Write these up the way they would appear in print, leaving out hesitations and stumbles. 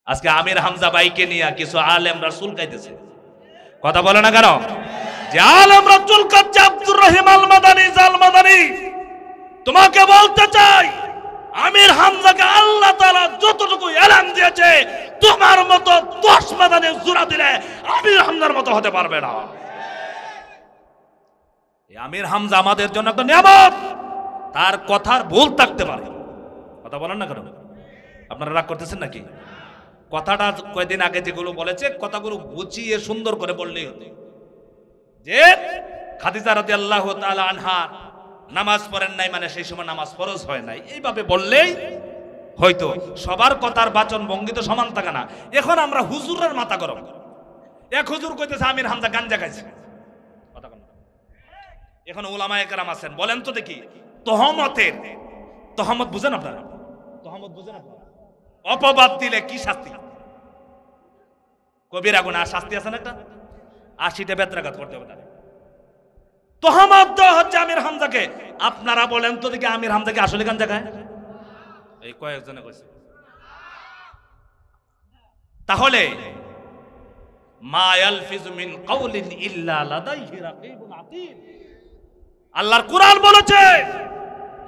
আজকে আমির হামজা ভাইকে নিয়ে কিছু আলেমরা চুলকাইতেছে, কথা বলে না কেন? যে আলেমরা চুলকাচ্ছে আব্দুর রহিম আল মাদানী জাল মাদানী, তোমাকে বলতে চাই আমির হামজাকে আল্লাহ তাআলা যতটুকু এলান দিয়েছে তোমার মতো 10 মাদানী জোড়া দিলে আমির হামজার মতো হতে পারবে না। এই আমির হামজা আমাদের জন্য একটা নিয়ামত, তার কথার ভুল থাকতে পারে, কথা বলেন না কেন? আপনারা রাগ করতেছেন নাকি? কথাটা কয়েকদিন আগে যেগুলো বলেছে কথাগুলো গুছিয়ে সুন্দর করে বললেই হতো। যে খাদিজা রাদিয়াল্লাহু তাআলা আনহা নামাজ পড়েন নাই মানে সেই সময় নামাজ ফরজ হয় নাই, এইভাবে বললেই হয়তো। সবার কথার বাচন ভঙ্গি তো সমান থাকে না। এখন আমরা হুজুরের মাথা গরম, এক হুজুর কইতেছে আমির হামজা গাঞ্জা খাইছে, কথা বলেন। এখন উলামায়ে কেরাম আছেন, বলেন তো দেখি তহমতের, তহমত বুঝেন আপনারা? তহমত বুঝেন আপনারা? অপবাদ দিলে কি শাস্তি? কবিরা গুনাহ শাস্তি আছে না একটা, 80টা বেত্রাঘাত করতে হবে তার। তহমত দেওয়া হচ্ছে আমির হামজাকে। আপনারা বলেন তো দেখি আমির হামজাকে আসলে গাঞ্জা খায়? এই কয়েকজনে কইছে। তাহলে মা ইয়ালফিজু মিন কাউলিন ইল্লা লাদাইহি রাকিবুন আতীদ, আল্লাহর কোরআন বলেছে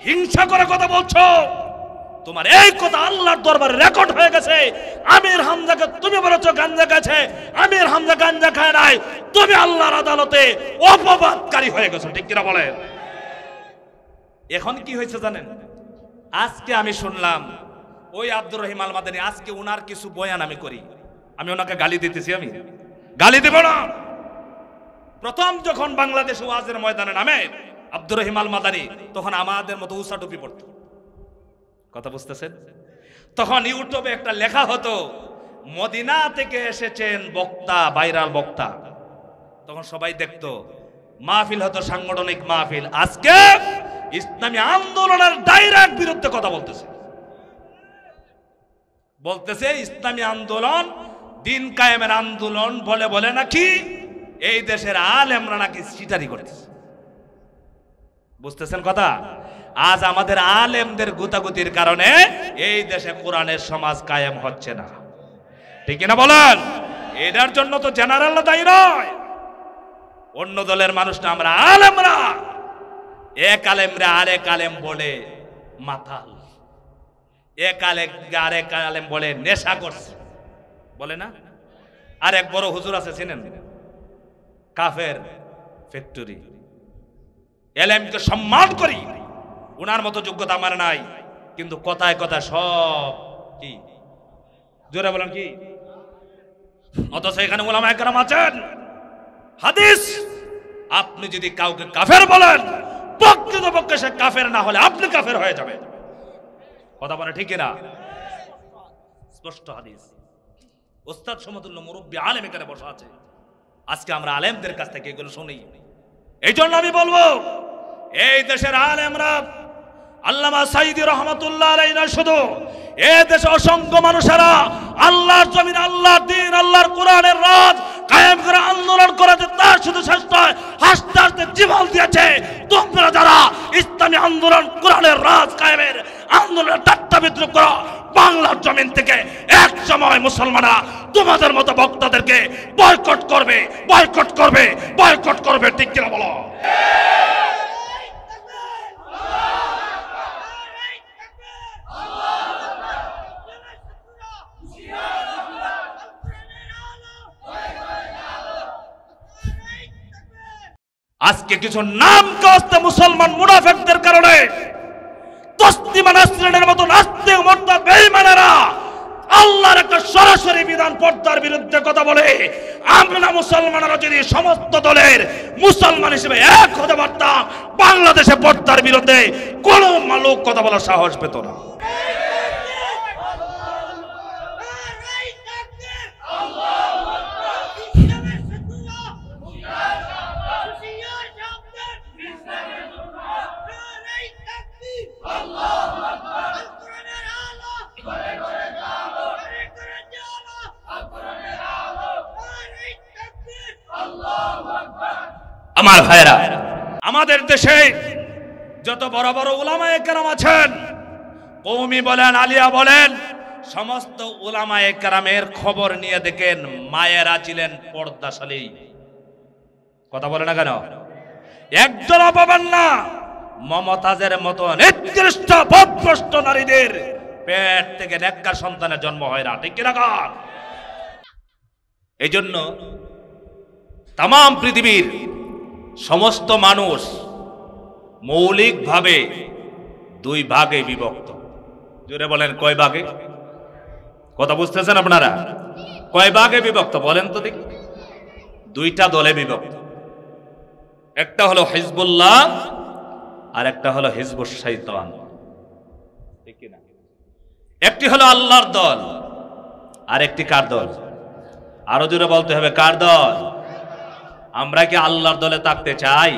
হিংসা করে কথা বলছো, তোমার এই কথা আল্লাহর দরবারে রেকর্ড হয়ে গেছে। আমির হামজাকে তুমি বলেছো গাঞ্জা খাচ্ছে, আমির হামজা গাঞ্জা খায় নাই, তুমি আল্লাহর আদালতে অপবাদকারী হয়ে গেছো, ঠিক কিনা বলেন? এখন কি হয়েছে জানেন? আজকে আমি শুনলাম ওই আব্দুর রহিম আল মাদানী, আজকে ওনার কিছু বয়ান আমি করি, আমি ওনাকে গালি দিতেছি, আমি গালি দেব না। প্রথম যখন বাংলাদেশ ওয়াজের ময়দানে নামে আব্দুর রহিম আল মাদানী, তখন আমাদের মতো উষা টুপি পড়তো, কথা বুঝতেছেন? তখন ইউটিউবে একটা লেখা হতো মদিনা থেকে এসেছেন বক্তা, ভাইরাল বক্তা, তখন সবাই দেখতো, মাহফিল হতো সাংগঠনিক মাহফিল। আজকে ইসলামী আন্দোলনের ডাইরেক্ট বিরুদ্ধে কথা বলতেছে, বলতেছে ইসলামী আন্দোলন দিন কায়েমের আন্দোলন বলে বলে নাকি এই দেশের আলেমরা নাকি সিটারি করতেছে, বুঝতেছেন কথা? আজ আমাদের আলেমদের গুতাগুতির কারণে এই দেশে কোরআনের সমাজ কায়েম হচ্ছে না, ঠিক না বলেন? এটার জন্য তো জেনারেল দায়ী নয়, অন্য দলের মানুষ না, আমরা আলেমরা। এক আলেমরা আরেক আলেম বলে মাতাল, এক আলেম আরেক আলেম বলে নেশা করছে, বলে না? আর এক বড় হুজুর আছে চিনেন, কাফের ফ্যাক্টরি। এলেমকে সম্মান করি, উনার মতো যোগ্যতা আমার নাই, কিন্তু কথায় কথায় সব কি জোরে বলেন কি, অথচ এখানে উলামায়ে কেরাম আছেন। হাদিস, আপনি যদি কাউকে কাফের বলেন, প্রকৃতপক্ষে সে কাফের না হলে আপনি কাফের হয়ে যাবেন, কথা বলে ঠিক না? স্পষ্ট হাদিস। ওস্তাদ সমতুল্য মুরব্বী আলেম এখানে বসা আছে, আজকে আমরা আলেমদের কাছ থেকে এগুলো শুনি। এই জন্য আমি বলবো এই দেশের আলেমরা, আল্লামা সাইদি রহমাতুল্লাহ আলাইহি না শুধু, এই দেশে অসংখ্য মানুষেরা আল্লাহর জমিন, আল্লাহর দ্বীন, আল্লাহর কোরআনের রাজ কায়েম করে আন্দোলন করেছে, তার শুধু শেষ নয়, হাসতে হাসতে জীবন দিয়েছে। তোমরা যারা ইসলামী আন্দোলন, কোরআনের রাজ কায়েমের আন্দোলনের ঠাট্টা বিদ্রুপ করো, বাংলার জমিন থেকে এক সময় মুসলমানরা তোমাদের মতো বক্তাদেরকে বয়কট করবে, বয়কট করবে, বয়কট করবে, ঠিক কিনা বলো? আজকে কিছু নাম কাস্তে মুসলমান মুনাফিকদের কারণে তসলিমা নাসরিনের মতো নাস্তিক মুরতাদ বেঈমানেরা আল্লাহর একটা সরাসরি বিধান পর্দার বিরুদ্ধে কথা বলে। আমরা মুসলমানরা যদি সমস্ত দলের মুসলমান হিসেবে এক হতে পারতাম, বাংলাদেশে পর্দার বিরুদ্ধে কোন লোক কথা বলার সাহস পেত না। আমার ভাইরা, আমাদের দেশে যত বড় বড় উলামায়ে কেরাম আছেন, কওমি বলেন, আলিয়া বলেন, সমস্ত উলামায়ে কেরামের খবর নিয়ে দেখেন মায়েরা ছিলেন পর্দাশালী। কথা বলে না কেন? একজন পাবেন না মমতাজের মতো নিকৃষ্ট পথভ্রষ্ট নারীদের পেট থেকে নেককার সন্তানের জন্ম হয় না, ঠিক কিনা? এই জন্য তাম পৃথিবীর সমস্ত মানুষ মৌলিকভাবে দুই ভাগে বিভক্ত। জোরে বলেন কয় ভাগে? কথা বুঝতেছেন আপনারা? কয় ভাগে বিভক্ত বলেন তো দেখি? দুইটা দলে বিভক্ত। একটা হলো হিজবুল্লাহ আর একটা হলো হিজবুশ শাইতান, ঠিক কি না? একটি হলো আল্লাহর দল আর একটি কার দল? আরো জোরে বলতে হবে, কার দল? আমরা কি আল্লাহর দলে থাকতে চাই?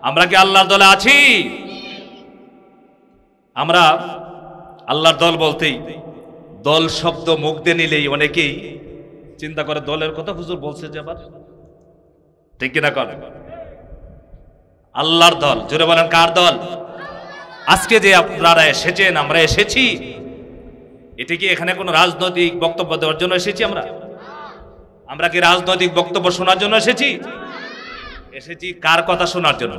আমরা কি আল্লাহর দলে আছি? আমরা আল্লাহর দল বলতেই দল শব্দ মুখ দিয়ে নিলেই অনেকেই চিন্তা করে দলের কথা হুজুর বলছে যে আবার, ঠিক কিনা? করে আল্লাহর দল। জোরে বলেন কার দল? আজকে যে আপনারা এসেছেন, আমরা এসেছি, এটা কি এখানে কোনো রাজনৈতিক বক্তব্য দেওয়ার জন্য এসেছি? আমরা কি রাজনৈতিক বক্তব্য শোনার জন্য এসেছি? এসেছি কার কথা শোনার জন্য?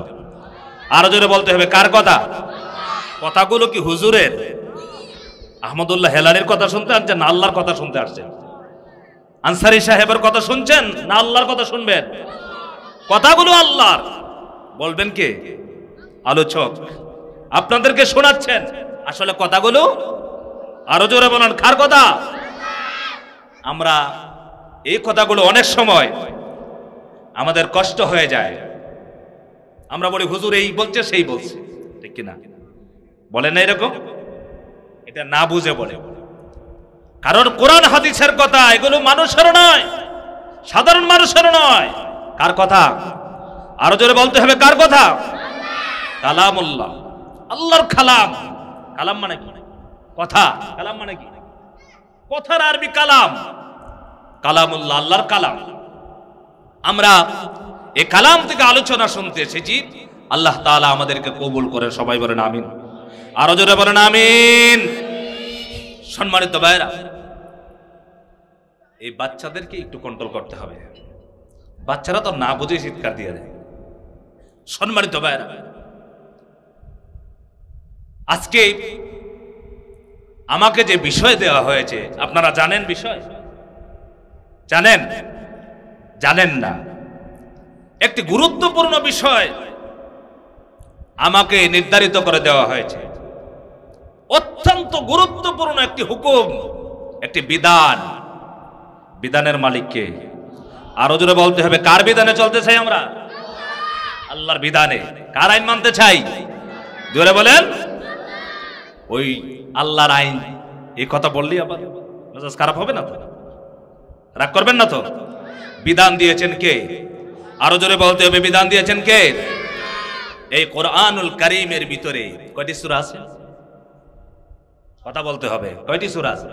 আরো জোরে বলতে হবে, কার কথা? কথাগুলো কি হুজুরের আহমদুল্লাহ হেলালির কথা শুনতে আসছেন না আল্লাহর কথা শুনতে আসছেন? আনসারী সাহেবের কথা শুনছেন না আল্লাহর কথা শুনবেন? কথাগুলো আল্লাহর, বলবেন কে? আলোচক আপনাদেরকে শোনাচ্ছেন, আসলে কথাগুলো আরো জোরে বলেন কার কথা? আমরা এই কথাগুলো অনেক সময় আমাদের কষ্ট হয়ে যায়। আমরা বলি হুজুর এই বলছে সেই বলছে, ঠিক কিনা? বলে না এরকম? এটা না বুঝে বলে, কারণ কোরআন হাদিসের কথা এগুলো মানুষের নয়, সাধারণ মানুষের নয়। কার কথা? আরো জোরে বলতে হবে, কার কথা? কালামুল্লাহ, আল্লাহর কালাম। কালাম মানে কি? কথা। কালাম মানে কি? কথার আরবি কালাম। কালামুল্লাহ, আল্লাহর কালাম। আমরা এই কালাম থেকে আলোচনা শুনতে এসেছি। আল্লাহ তাআলা আমাদেরকে কবুল করে, সবাই বলেন আমিন। আরো জোরে বলেন আমিন। সম্মানিত ভাইরা, এই বাচ্চাদেরকে একটু কন্ট্রোল করতে হবে। বাচ্চারা তো না বুঝে চিৎকার দিয়ে দেয়। সম্মানিত ভাইরা, আজকে আমাকে যে বিষয় দেওয়া হয়েছে আপনারা জানেন? বিষয় জানেন? জানেন না? একটি গুরুত্বপূর্ণ বিষয় আমাকে নির্ধারিত করে দেওয়া হয়েছে। অত্যন্ত গুরুত্বপূর্ণ একটি হুকুম, একটি বিধান। বিধানের মালিককে? আরো জোরে বলতে হবে, কার বিধানে চলতে চাই আমরা? আল্লাহর বিধানে। কার আইন মানতে চাই? জোরে বলেন। ওই আল্লাহর আইন, এই কথা বললি আবার মেজাজ খারাপ হবে না তো? রাগ করবেন না তো? বিধান দিয়েছেন কে? আরো জোরে বলতে হবে, বিধান দিয়েছেন কে? এই কোরআনুল কারীমের ভিতরে কয়টি সূরা আছে? কথা বলতে হবে, কয়টি সূরা আছে?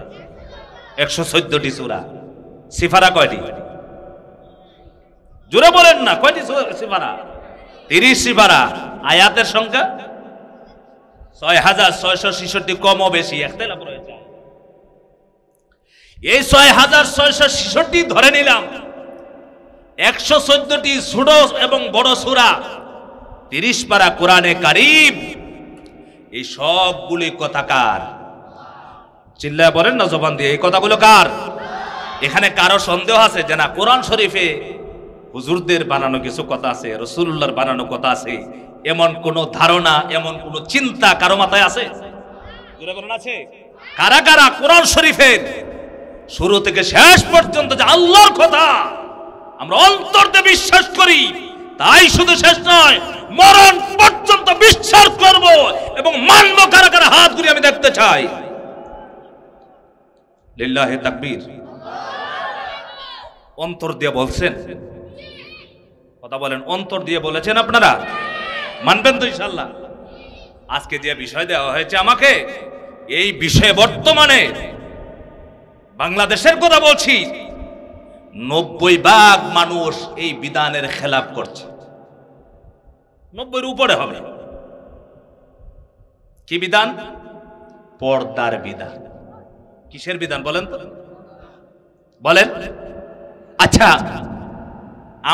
114টি সূরা। সিফারা কয়টি? জোরে বলেন না, কয়টি সিফারা? 30 সিফারা। আয়াতের সংখ্যা 6666, কম ও বেশি ইখতিলাফ রয়েছে। এই 6666 ধরে নিলাম, 114টি ছোট এবং বড় সূরা, 30 পারা কোরআনে কারীম। এই সবগুলি কথাকার? চিল্লায় বলেন না জবান দিয়ে, এই কথাগুলো কার? এখানে কারো সন্দেহ আছে যে না কোরআন শরীফে হুজুরদের বানানো কিছু কথা আছে, রাসূলুল্লাহর বানানো কথা আছে, এমন কোন ধারণা, এমন কোন চিন্তা কারো মাথায় আছে? জোরে বলেন আছে? কারা কারা কোরআন শরীফের শুরু থেকে শেষ পর্যন্ত যে আল্লাহর কথা আমরা অন্তর দিয়ে বিশ্বাস করি, তাই শুধু শেষ নয়, মরণ পর্যন্ত বিশ্বাস করব এবং মানব? কারা কারা হাত ঘুরিয়ে আমি দেখতে চাই। লিল্লাহি তাকবীর। অন্তর দিয়ে বলছেন? কথা বলেন, অন্তর দিয়ে বলেছেন আপনারা? মানবেন তো ইনশাআল্লাহ? আজকে যে বিষয় দেওয়া হয়েছে আমাকে, এই বিষয়ে বর্তমানে বাংলাদেশের কথা বলছি, 90% মানুষ এই বিধানের খেলাফ করছে। 90-এর উপরে হবে। কি বিধান? পর্দার বিধান। কিসের বিধান বলেন তো, বলেন। আচ্ছা,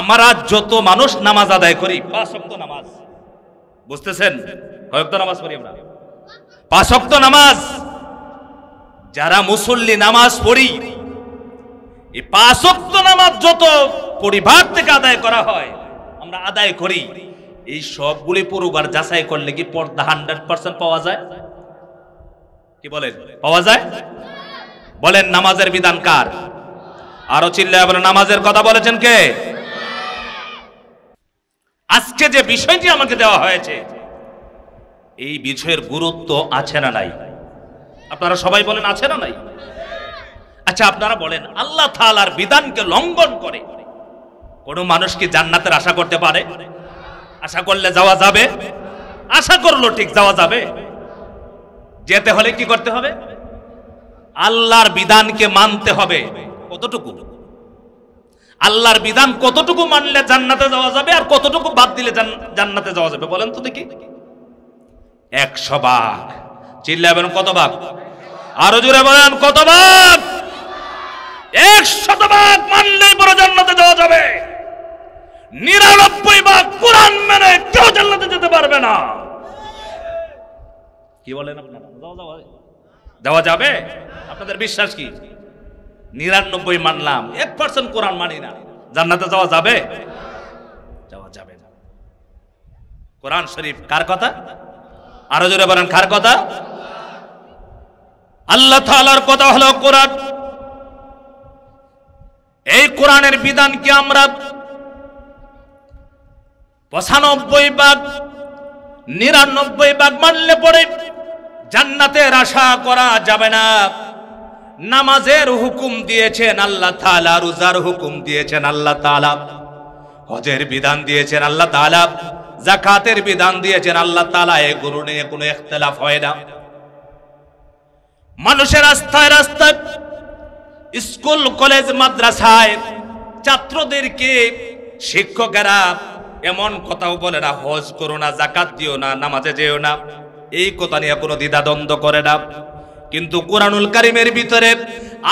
আমরা যত মানুষ নামাজ আদায় করি 5 ওয়াক্ত নামাজ, বুঝতেছেন? কয় ওয়াক্ত নামাজ পড়ি আমরা? 5 ওয়াক্ত নামাজ। যারা মুসল্লি নামাজ পড়ি, এই 5 ওয়াক্ত নামাজ যত পরিবার থেকে আদায় করা হয়, আমরা আদায় করি, এই সবগুলি পরিবার যাচাই করলে কি পর্দা 100% পাওয়া যায়? কি বলেন, পাওয়া যায়? বলেন নামাজের বিধান কার? আরো চিল্লায় বলেন নামাজের কথা বলেছেন কে? আজকে যে বিষয়টি আমাকে দেওয়া হয়েছে, এই বিষয়ের গুরুত্ব আছে না নাই? আপনারা সবাই বলেন আছে না নাই? আচ্ছা, আপনারা বলেন আল্লাহ তাআলার বিধানকে লঙ্ঘন করে কোন মানুষ কি জান্নাতের আশা করতে পারে? আশা করলে যাওয়া যাবে? আশা করলো ঠিক যাওয়া যাবে। যেতে হলে কি করতে হবে? আল্লাহর বিধানকে মানতে হবে। কতটুকু? আল্লাহর বিধান কতটুকু মানলে জান্নাতে যাওয়া যাবে, আর কতটুকু বাদ দিলে জান্নাতে যাওয়া যাবে বলেন তো দেখি। 100 ভাগ। চিল্লাবেন কত ভাগ? আরো জোরে বলেন কত ভাগ? 100 ভাগ মানলেই পরে জান্নাতে যাওয়া যাবে। 99 ভাগ কোরআন মেনে কেউ জান্নাতে যেতে পারবে না। কি বলেন আপনারা? যাওয়া যাবে? আপনাদের বিশ্বাস কি? 99 মানলাম, 1% কোরআন মানি না, জান্নাতে যাওয়া যাবে? যাওয়া যাবে না। কোরআন শরীফ কার কথা? আরো জোরে বলেন কার কথা? আল্লাহ তাআলার কথা হলো কোরআন। এই কোরআনের বিধানকে আমরা 95 ভাগ 99 ভাগ মানলে পরে জান্নাতের আশা করা যাবে না। নামাজের হুকুম দিয়েছেন আল্লাহ তাআলা, রোজার হুকুম দিয়েছেন আল্লাহ তাআলা, হজের বিধান দিয়েছেন আল্লাহ তাআলা, যাকাতের বিধান দিয়েছেন আল্লাহ তাআলা। এগুলো নিয়ে কোনো ইখতিলাফ হয় না। মানুষের রাস্তায় রাস্তায়, স্কুল কলেজ মাদ্রাসায় ছাত্রদেরকে শিক্ষকেরা এমন কথাও বলে না, হজ করো না, যাকাত দিও না, নামাজে যেও না, এই কথা নিয়ে কোনো দ্বিধাদ্বন্দ্ব করে না। কিন্তু কোরআনুল কারীমের ভিতরে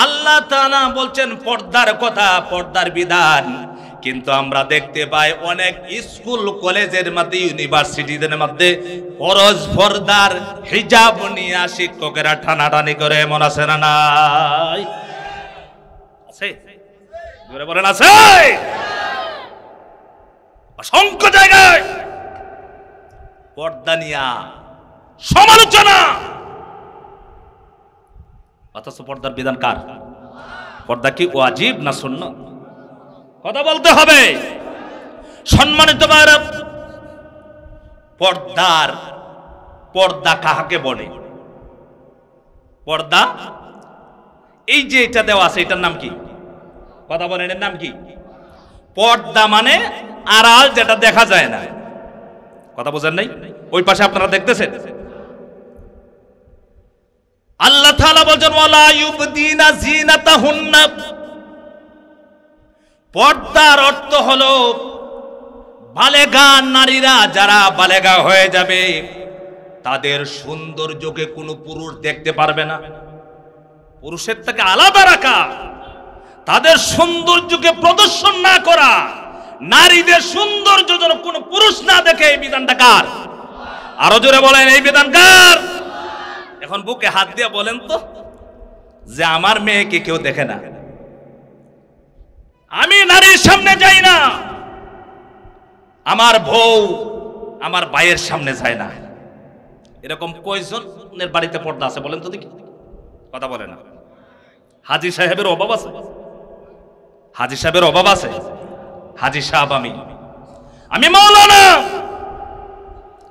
আল্লাহ তাআলা বলছেন পর্দার কথা, পর্দার বিধান। কিন্তু আমরা দেখতে পাই অনেক স্কুল কলেজের মধ্যে, ইউনিভার্সিটিদের মধ্যে ফরজ পর্দার হিজাব নিয়ে শিক্ষকেরা টানাটানি করে, এমন আছে না নাই? আছে? জোরে বলেন আছে? অসংখ্য জায়গায় পর্দা নিয়ে সমালোচনা, অথচ পর্দার বিধান কার? পর্দা কি ওয়াজিব না সুন্নাত? কথা বলতে হবে। সম্মানিত ভাইরা, পর্দা কাহাকে বলে? পর্দা এই যে এটা দেওয়া আছে, এটার নাম কি? কথা বলেন, এর নাম কি? পর্দা মানে আড়াল, যেটা দেখা যায় না। কথা বোঝেন নাই? ওই পাশে আপনারা দেখতেছেন আল্লাহ তাআলা বলেন ওয়ালা ইউবদিনা জিনাতাহুন্না। পর্দার অর্থ হলো বালেগা নারীরা, যারা বালেগা হয়ে যাবে তাদের সৌন্দর্যকে কোনো পুরুষ দেখতে পারবে না। পুরুষের থেকে আলাদা রাখা, তাদের সৌন্দর্যকে প্রদর্শন না করা, নারীদের সৌন্দর্য যেন কোনো পুরুষ না দেখে, এই বিধানটা কার? আরো জোরে বলেন এই বিধান কার? এখন বুকে হাত দিয়ে বলেন তো, যে আমার মেয়েকে কেউ দেখে না, আমি নারীর সামনে যাই না, আমার বউ আমার ভাইয়ের সামনে যায় না, এরকম কয়জনের বাড়িতে পর্দা আছে বলেন তো দেখি? কথা বলে না। হাজী সাহেবের অভাব আছে? হাজী সাহেবের অভাব আছে? হাজী সাহেব আমি মাওলানা,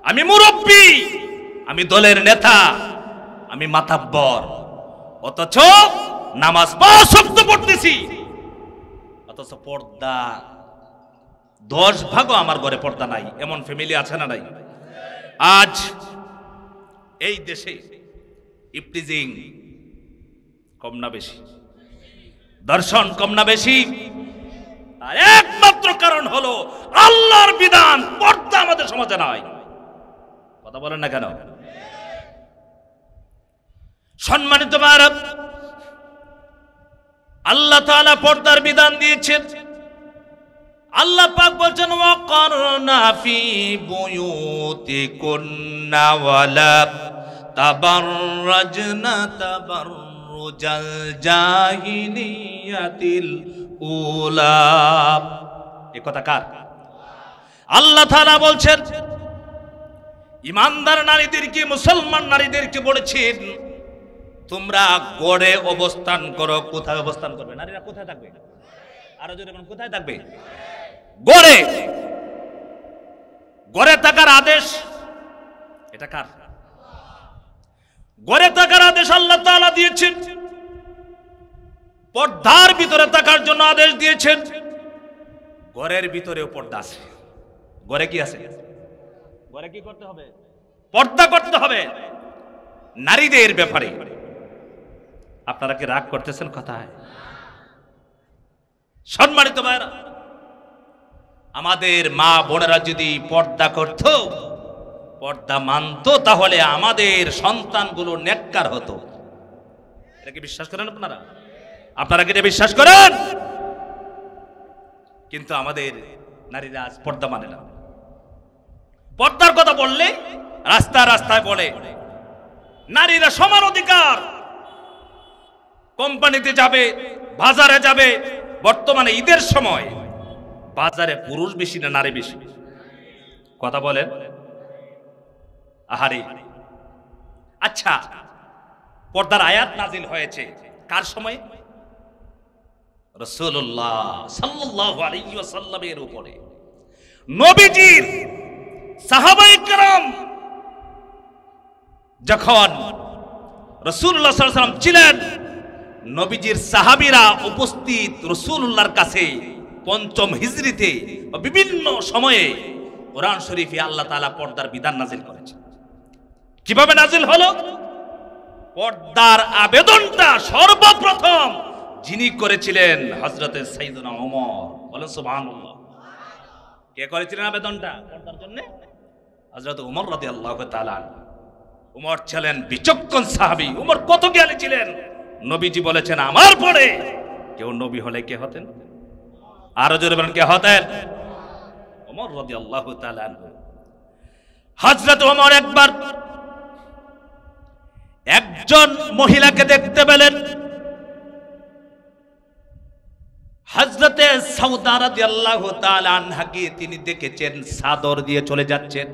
আমি মুরব্বী, আমি দলের নেতা, আমি মাতাব্বর, অথচ নামাজ 5 ওয়াক্ত পড়তেছি, অথচ পর্দা 10 ভাগও আমার ঘরে পর্দা নাই। এমন ফ্যামিলি আছে না নাই? আজ এই দেশে ইফটিজিং কম না বেশি? দর্শন কম না বেশি? আর একমাত্র কারণ হলো আল্লাহর বিধান, পর্দা আমাদের সমাজে নাই। কথা বলেন না কেন? সম্মানিত ভারত, আল্লাহ তাআলা পর্দার বিধান দিয়েছেন। আল্লাহ পাক বলছেন ওয়াকারনা ফি বুয়ুতিকুন্না ওয়ালা তাবাররাজনা তাবাররুজাল জাহিলিয়াতিল উলা। এই কথা কার? আল্লাহ তাআলা বলছেন ইমানদার নারীদেরকে, মুসলমান নারীদেরকে বলেছেন তোমরা গড়ে অবস্থান করো। কোথায় অবস্থান করবে? নারীরা কোথায় থাকবে? আরো জোরে বলুন, কোথায় থাকবে? গড়ে। গড়ে থাকার আদেশ এটা কার? গড়ে থাকার আদেশ আল্লাহ তাআলা দিয়েছেন। পর্দার ভিতরে থাকার জন্য আদেশ দিয়েছেন। ঘরের ভিতরেও পর্দা আছে। ঘরে কি আছে? ঘরে কি করতে হবে? পর্দা করতে হবে নারীদের ব্যাপারে। আপনারা কি রাগ করতেছেন কথায়? সম্মানিত ভাইরা, আমাদের মা বোনেরা যদি পর্দা করত, পর্দা মানত, তাহলে আমাদের সন্তানগুলো নেককার হতো। এটা কি বিশ্বাস করেন আপনারা? আপনারা কি এটা বিশ্বাস করেন? কিন্তু আমাদের নারীরা আজ পর্দা মানে না। পর্দার কথা বললে রাস্তায় রাস্তায় বলে নারীরা সমান অধিকার, কোম্পানিতে যাবে, বাজারে যাবে। বর্তমানে ঈদের সময় বাজারে পুরুষ বেশি না নারী বেশি? কথা বলেন। আহারে, আচ্ছা, পর্দার আয়াত নাজিল হয়েছে কার সময়? রাসূলুল্লাহ সাল্লাল্লাহু আলাইহি ওয়াসাল্লামের উপরে। নবীজির সাহাবায়ে কেরাম যখন রাসূলুল্লাহ সাল্লাল্লাহু আলাইহি ওয়াসাল্লাম ছিলেন, নবীজির সাহাবীরা উপস্থিত রাসূলুল্লাহর কাছে পঞ্চম হিজরিতে বিভিন্ন সময়ে কোরআন শরীফে আল্লাহ তাআলা পর্দার বিধান নাজিল করেছেন। কিভাবে নাজিল হলো? পর্দার আবেদনটা সর্বপ্রথম যিনি করেছিলেন হযরতে সাইয়েদনা ওমর। বলেন সুবহানাল্লাহ। কে করেছিলেন আবেদনটা পর্দার জন্য? হযরত ওমর রাদিয়াল্লাহু তাআলা। ওমর ছিলেন বিচক্ষণ সাহাবী। ওমর কত জ্ঞানী ছিলেন। নবীজি বলেছেন আমার পরে কেউ নবী হলে কে হতেন? আরো জোরে বলেন, কে হতেন? ওমর রাদিয়াল্লাহু তাআলা। হযরত ওমর একবার একজন মহিলাকে দেখতে পেলেন। হযরতে সাউদা রাদিয়াল্লাহু তাআলা আনহাকে তিনি দেখেছেন চাদর দিয়ে চলে যাচ্ছেন।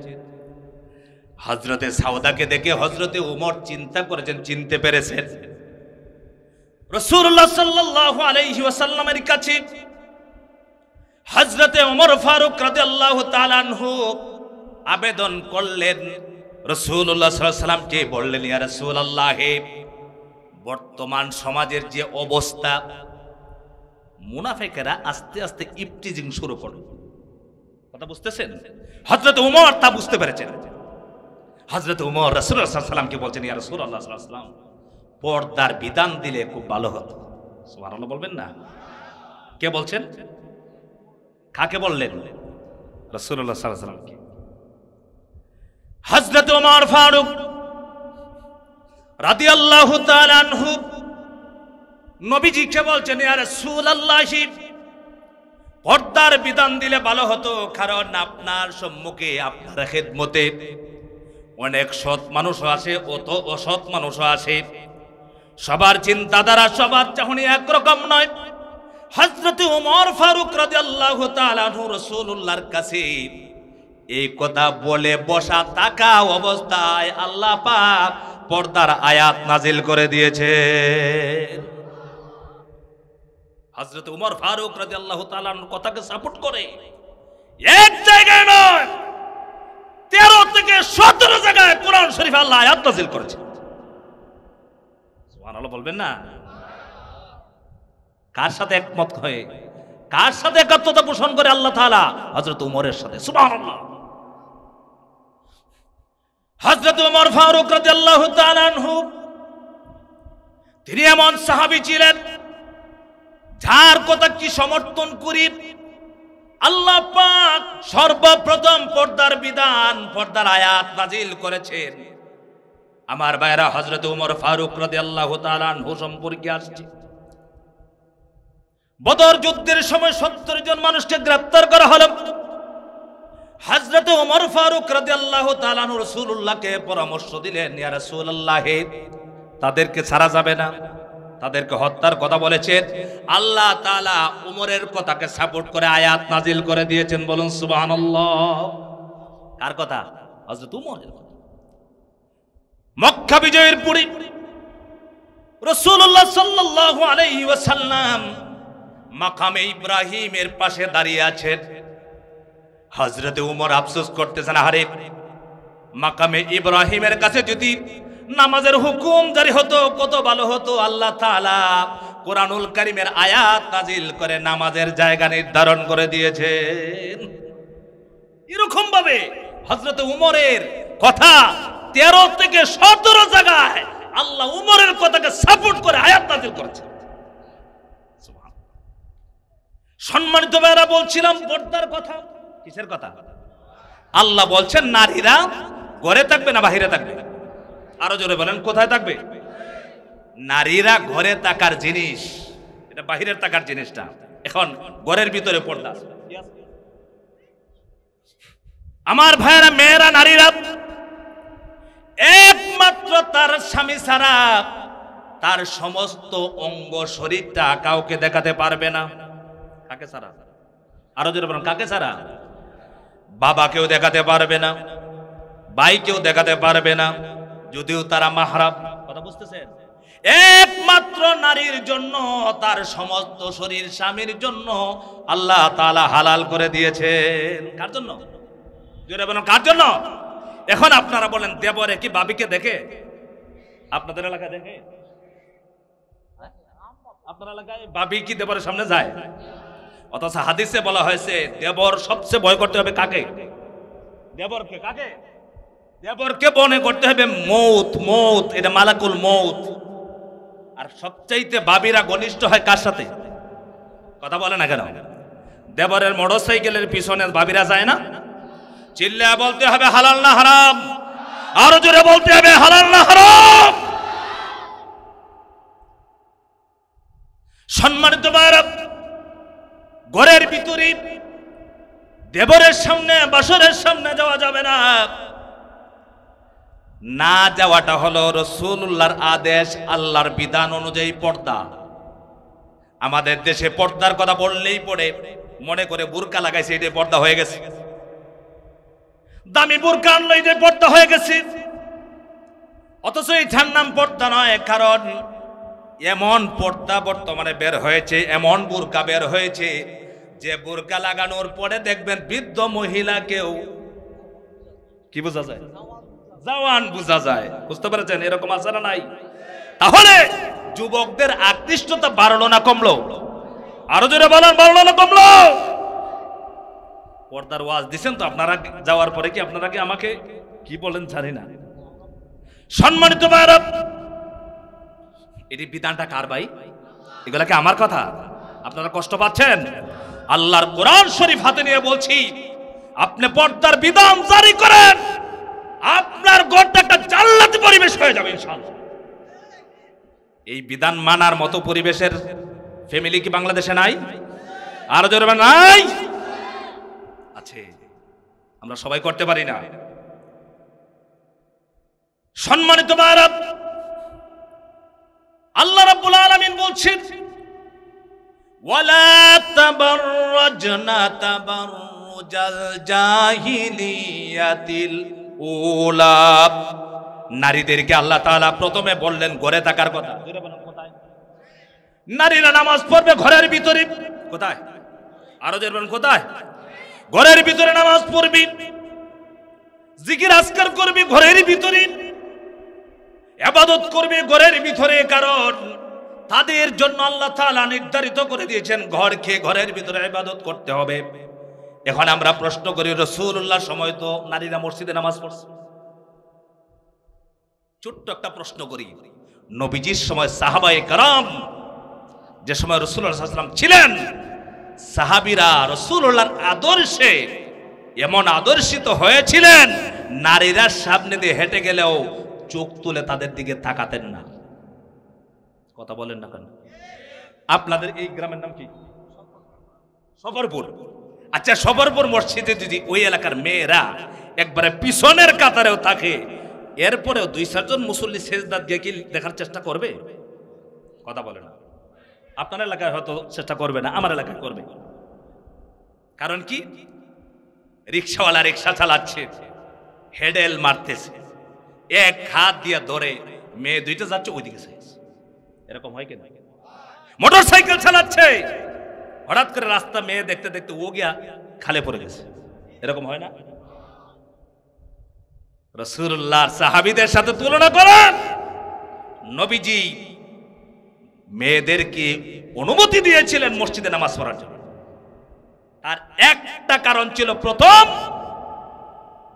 হযরতে সাউদাকে দেখে হযরতে ওমর চিন্তা করেছেন, চিনতে পেরেছেন রাসূলুল্লাহ সাল্লাল্লাহু আলাইহি ওয়াসাল্লামের কাছে হযরতে ওমর ফারুক রাদিয়াল্লাহু তাআলা আনহু আবেদন করলেন। রাসূলুল্লাহ সাল্লাল্লাহু আলাইহি ওয়াসাল্লামকে বললেন, ইয়া রাসূলুল্লাহ, বর্তমান সমাজের যে অবস্থা, মুনাফিকেরা আস্তে আস্তে ইফতিজিং শুরু করল। কথা বুঝতেছেন? হযরত ওমর তা বুঝতে পেরেছেন। হযরত ওমর রাসূলুল্লাহ সাল্লাল্লাহু আলাইহি ওয়াসাল্লামকে বলছেন, ইয়া রাসূলুল্লাহ সাল্লাল্লাহু আলাইহি ওয়াসাল্লাম, পর্দার বিধান দিলে খুব ভালো হতো। সুবহানাল্লাহ বলবেন না? কে বলছেন? কাকে বললেন? রাসূলুল্লাহ সাল্লাল্লাহু আলাইহি ওয়াসাল্লামকে। হযরত ওমর ফারুক রাদিয়াল্লাহু তাআলা আনহু নবীজিকে বলছেন, ইয়া রাসূলুল্লাহ, পর্দার বিধান দিলে ভালো হতো, কারণ আপনার সম্মুখে, আপনার খেদমতে অনেক সৎ মানুষও আছে, অত অসৎ মানুষও আছে। সবার চিন্তাধারা, সবার চাহনি একরকম নয়। হযরত ওমর ফারুক রাদিয়াল্লাহু তাআলা আনহু রাসূলুল্লাহর কাছে এই কথা বলে বসা থাকা অবস্থায় আল্লাহ পাক পর্দার আয়াত নাজিল করে দিয়েছে। হযরত ওমর ফারুক রাদিয়াল্লাহু তাআলা আনহুর কথাকে সাপোর্ট করে এক জায়গায় নয়, 13 থেকে 17 জায়গায় কোরআন শরীফে আল্লাহ আয়াত নাজিল করেছে। সুবহানাল্লাহ বলবেন না? কার সাথে একমত হয়ে, কার সাথে একাত্মতা পোষণ করে আল্লাহ তাআলা? হযরত ওমরের সাথে। সুবহানাল্লাহ। হযরত ওমর ফারুক রাদিয়াল্লাহু তাআলা আনহু তিনি এমন সাহাবী ছিলেন যার কথা কি সমর্থন করি। আল্লাহ পাক সর্বপ্রথম পর্দার বিধান, পর্দার আয়াত নাজিল করেছেন। আমার ভাইরা, হযরত ওমর ফারুক রাদিয়াল্লাহু তাআলা আনহু সম্পর্কে আসছে। বদর যুদ্ধের সময় 70 জন মানুষকে গ্রেফতার করা হলো। হযরত ওমর ফারুক রাদিয়াল্লাহু তাআলা আনহু রাসূলুল্লাহকে পরামর্শ দিলেন, ইয়া রাসূলুল্লাহ, তাদেরকে ছাড়া যাবে না, তাদেরকে হত্যার কথা বলেছেন। আল্লাহ তাআলা উমরের কথাকে সাপোর্ট করে আয়াত নাজিল করে দিয়েছেন। বলুন সুবহানাল্লাহ। কার কথা? হযরত উমরের কথা। মক্কা বিজয়ের পরে রাসূলুল্লাহ সাল্লাল্লাহু আলাইহি ওয়াসাল্লাম মাকামে ইব্রাহিমের পাশে দাঁড়িয়ে আছেন। হযরত উমর আফসোস করতেছেন, আরে মাকামে ইব্রাহিমের কাছে যদি নামাজের হুকুম জারি হতো কত ভালো হতো। আল্লাহ তাআলা কোরআনুল কারীমের আয়াত নাজিল করে নামাজের জায়গা নির্ধারণ করে দিয়েছেন। এরকম ভাবে হযরত উমরের কথা 13 থেকে 17 জায়গায় আল্লাহ উমরের কথাকে সাপোর্ট করে আয়াত নাজিল করেছে। সম্মানিত ভাইরা, বলছিলাম পর্দার কথা। কিসের কথা? আল্লাহ বলছেন নারীরা ঘরে থাকবে না বাহিরে থাকবে? আরো জোরে বলেন, কোথায় থাকবে? নারীরা ঘরে থাকার জিনিস, এটা বাহিরের থাকার জিনিসটা। এখন ঘরের ভিতরে পর্দা। আমার ভাইরা, মেয়েরা, নারীরা একমাত্র তার স্বামী ছাড়া তার সমস্ত অঙ্গ শরীরটা কাউকে দেখাতে পারবে না। কাকে ছাড়া? আরো জোরে বলেন, কাকে ছাড়া? বাবাকেও দেখাতে পারবে না, ভাইকেও দেখাতে পারবে না, যদিও তারা মাহরাম। কথা বুঝতেছেন? একমাত্র নারীর জন্য তার সমস্ত শরীর স্বামীর জন্য আল্লাহ তাআলা হালাল করে দিয়েছেন। কার জন্য? জোরে বলেন, কার জন্য? এখন আপনারা বলেন, দেবরে কি ভাবিকে দেখে? আপনাদের এলাকায় দেখে? আপনার এলাকায় ভাবি কি দেবরের সামনে যায়? অথচ হাদিসে বলা হয়েছে দেবর সবচেয়ে ভয় করতে হবে কাকে? দেবরকে। কাকে? দেবরকে মনে করতে হবে মৌত। মৌত, এটা মালাকুল মৌত। আর সবচাইতে ভাবিরা ঘনিষ্ঠ হয় কার সাথে? কথা বলে না কেন? দেবরের মোটরসাইকেলের পিছনে ভাবিরা যায় না? চিল্লা বলতে হবে হালাল না হারাম? আরো জোরে বলতে হবে হালাল না হারাম? সম্মানিত ভাইরা, ঘরের ভিতরে দেবরের সামনে বাসরের সামনে যাওয়া যাবে না। না যাওয়াটা হলো রাসূলুল্লাহর আদেশ, আল্লাহর বিধান অনুযায়ী পর্দা। আমাদের দেশে পর্দার কথা বললেই পড়ে মনে করে বুরকা লাগাইছে এটাই পর্দা হয়ে গেছে, দামি বুরকা আনলো এটাই পর্দা হয়ে গেছে। অথচ এটার নাম পর্দা নয়, কারণ এমন পর্দা বর্তমানে বের হয়েছে, এমন বুরকা বের হয়েছে যে বুরকা লাগানোর পরে দেখবেন বৃদ্ধ মহিলাকেও কি বোঝা যায়? জওয়ান বোঝা যায়। বুঝতে পেরেছেন? এরকম আছে না নাই? তাহলে যুবকদের আকৃষ্টতা বাড়লো না কমলো? আরো জোরে বলেন, বাড়লো না কমলো? পর্দার ওয়াজ দিচ্ছেন তো আপনারা, যাওয়ার পরে কি আপনারা কি আমাকে কি বলেন জানি না। সম্মানিত ভাইরা, এই বিধানটা কার ভাই? এগুলা কি আমার কথা? আপনারা কষ্ট পাচ্ছেন? আল্লাহর কোরআন শরীফ হাতে নিয়ে বলছি, আপনি পর্দার বিধান জারি করেন, আপনার ঘরটা একটা জান্নাতি পরিবেশ হয়ে যাবে ইনশাআল্লাহ। এই বিধান মানার মতো পরিবেশের ফ্যামিলি কি বাংলাদেশে নাই? আরো জোরে নাই? আছে, আমরা সবাই করতে পারি না। সম্মানিত ভাইরা, আল্লাহ রাব্বুল আলামিন বলছেন, ওয়ালা তাবাররাজনা তাবাররুজাল জাহিলিয়াতিল উলা। নারীদেরকে আল্লাহ তাআলা প্রথমে বললেন ঘরে থাকার কথা। কোথায়? নারীরা নামাজ পড়বে ঘরের ভিতরে। কোথায়? আরো জোরে বলেন, কোথায়? ঘরের ভিতরে নামাজ পড়বি, জিকির আজকার করবি ঘরের ভিতরে, ইবাদত করবে ঘরের ভিতরে। কারণ তাদের জন্য আল্লাহ তাআলা নির্ধারিত করে দিয়েছেন ঘরকে ঘরের ভিতরে ইবাদত করতে হবে। এখন আমরা প্রশ্ন করি, রাসূলুল্লাহর সময় তো নারীরা মসজিদে নামাজ পড়ছে। ছোট্ট একটা প্রশ্ন করি, নবীজির সময় সাহাবায়ে কেরাম যে সময় রাসূলুল্লাহ সাল্লাল্লাহু আলাইহি ওয়াসাল্লাম ছিলেন, সাহাবীরা রাসূলুল্লাহর আদর্শে এমন আদর্শিত হয়েছিলেন, নারীরা সামনে দিয়ে হেঁটে গেলেও চোখ তুলে তাদের দিকে তাকাতেন না। কথা বলেন না কেন? আপনাদের এই গ্রামের নাম কি? সফরপুর। আচ্ছা, সফরপুর মসজিদে যদি ওই এলাকার মেয়েরা একবারে পিছনের কাতারেও থাকে, এরপরেও 2-4 জন মুসল্লি সেজদাত গিয়ে কি দেখার চেষ্টা করবে? কথা বলে না। আপনার এলাকায় হয়তো চেষ্টা করবে না, আমার এলাকায় করবে। কারণ কি? রিক্সাওয়ালা রিক্সা চালাচ্ছে, হেডেল মারতেছে, এক হাত দিয়ে ধরে মেয়ে দুইটা যাচ্ছে ওইদিকে, এরকম হয় কেন? মোটর সাইকেল চালাচ্ছে, হঠাৎ করে রাস্তা মেয়ে দেখতে দেখতে ও গিয়া খালে পড়ে গেছে, এরকম হয় না? রাসূলুল্লাহর সাহাবীদের সাথে তুলনা করেন। নবীজি মেয়েদেরকে অনুমতি দিয়েছিলেন মসজিদে নামাজ পড়ার জন্য। আর একটা কারণ ছিল, প্রথম,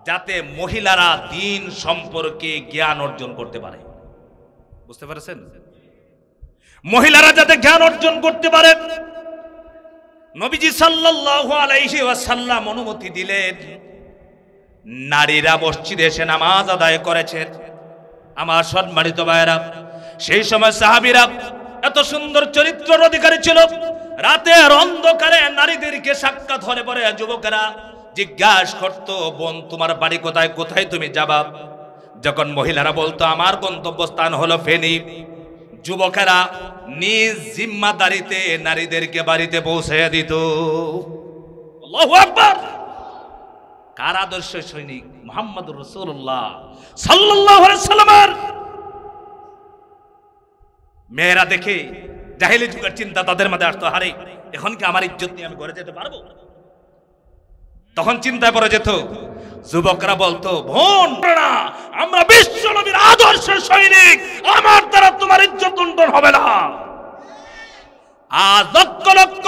যাতে মহিলারা দ্বীন সম্পর্কে জ্ঞান অর্জন করতে পারে। বুঝতে পারছেন? মহিলারা যাতে জ্ঞান অর্জন করতে পারে, নবীজি সাল্লাল্লাহু আলাইহি ওয়াসাল্লাম অনুমতি দিলেন। নারীরা মসজিদে এসে নামাজ আদায় করেছেন। আমার সম্মানিত ভাইয়েরা, সেই সময় সাহাবীরা এত সুন্দর চরিত্রের অধিকারী ছিল, রাতের অন্ধকারে নারীদেরকে সাক্ষাৎ হলে পরে যুবকেরা জিজ্ঞাসা করত, বোন তোমার বাড়ি কোথায়, কোথায় তুমি যাবা? যখন মহিলারা বলতো আমার গন্তব্যস্থান হলো ফেনী, যুবকেরা নিজ জিম্মাদারিতে নারীদেরকে বাড়িতে পৌঁছে দিত। আল্লাহু আকবার! কার আদর্শ সৈনিক? মুহাম্মদুর রাসূলুল্লাহ সাল্লাল্লাহু আলাইহি সাল্লামের। মেয়েরা দেখে জাহেলি যুগের চিন্তা তাদের মধ্যে আসতো, হারে এখন কি আমার ইজ্জত নিয়ে আমি ঘরে যেতে পারবো? তখন চিন্তায় পড়ে যেত। যুবকরা বলতো, বোন না, আমরা বিশ্ব নবীর আদর্শের সৈনিক, আমার দ্বারা তোমার ইজ্জত লুণ্ঠন হবে না। আজ লক্ষ লক্ষ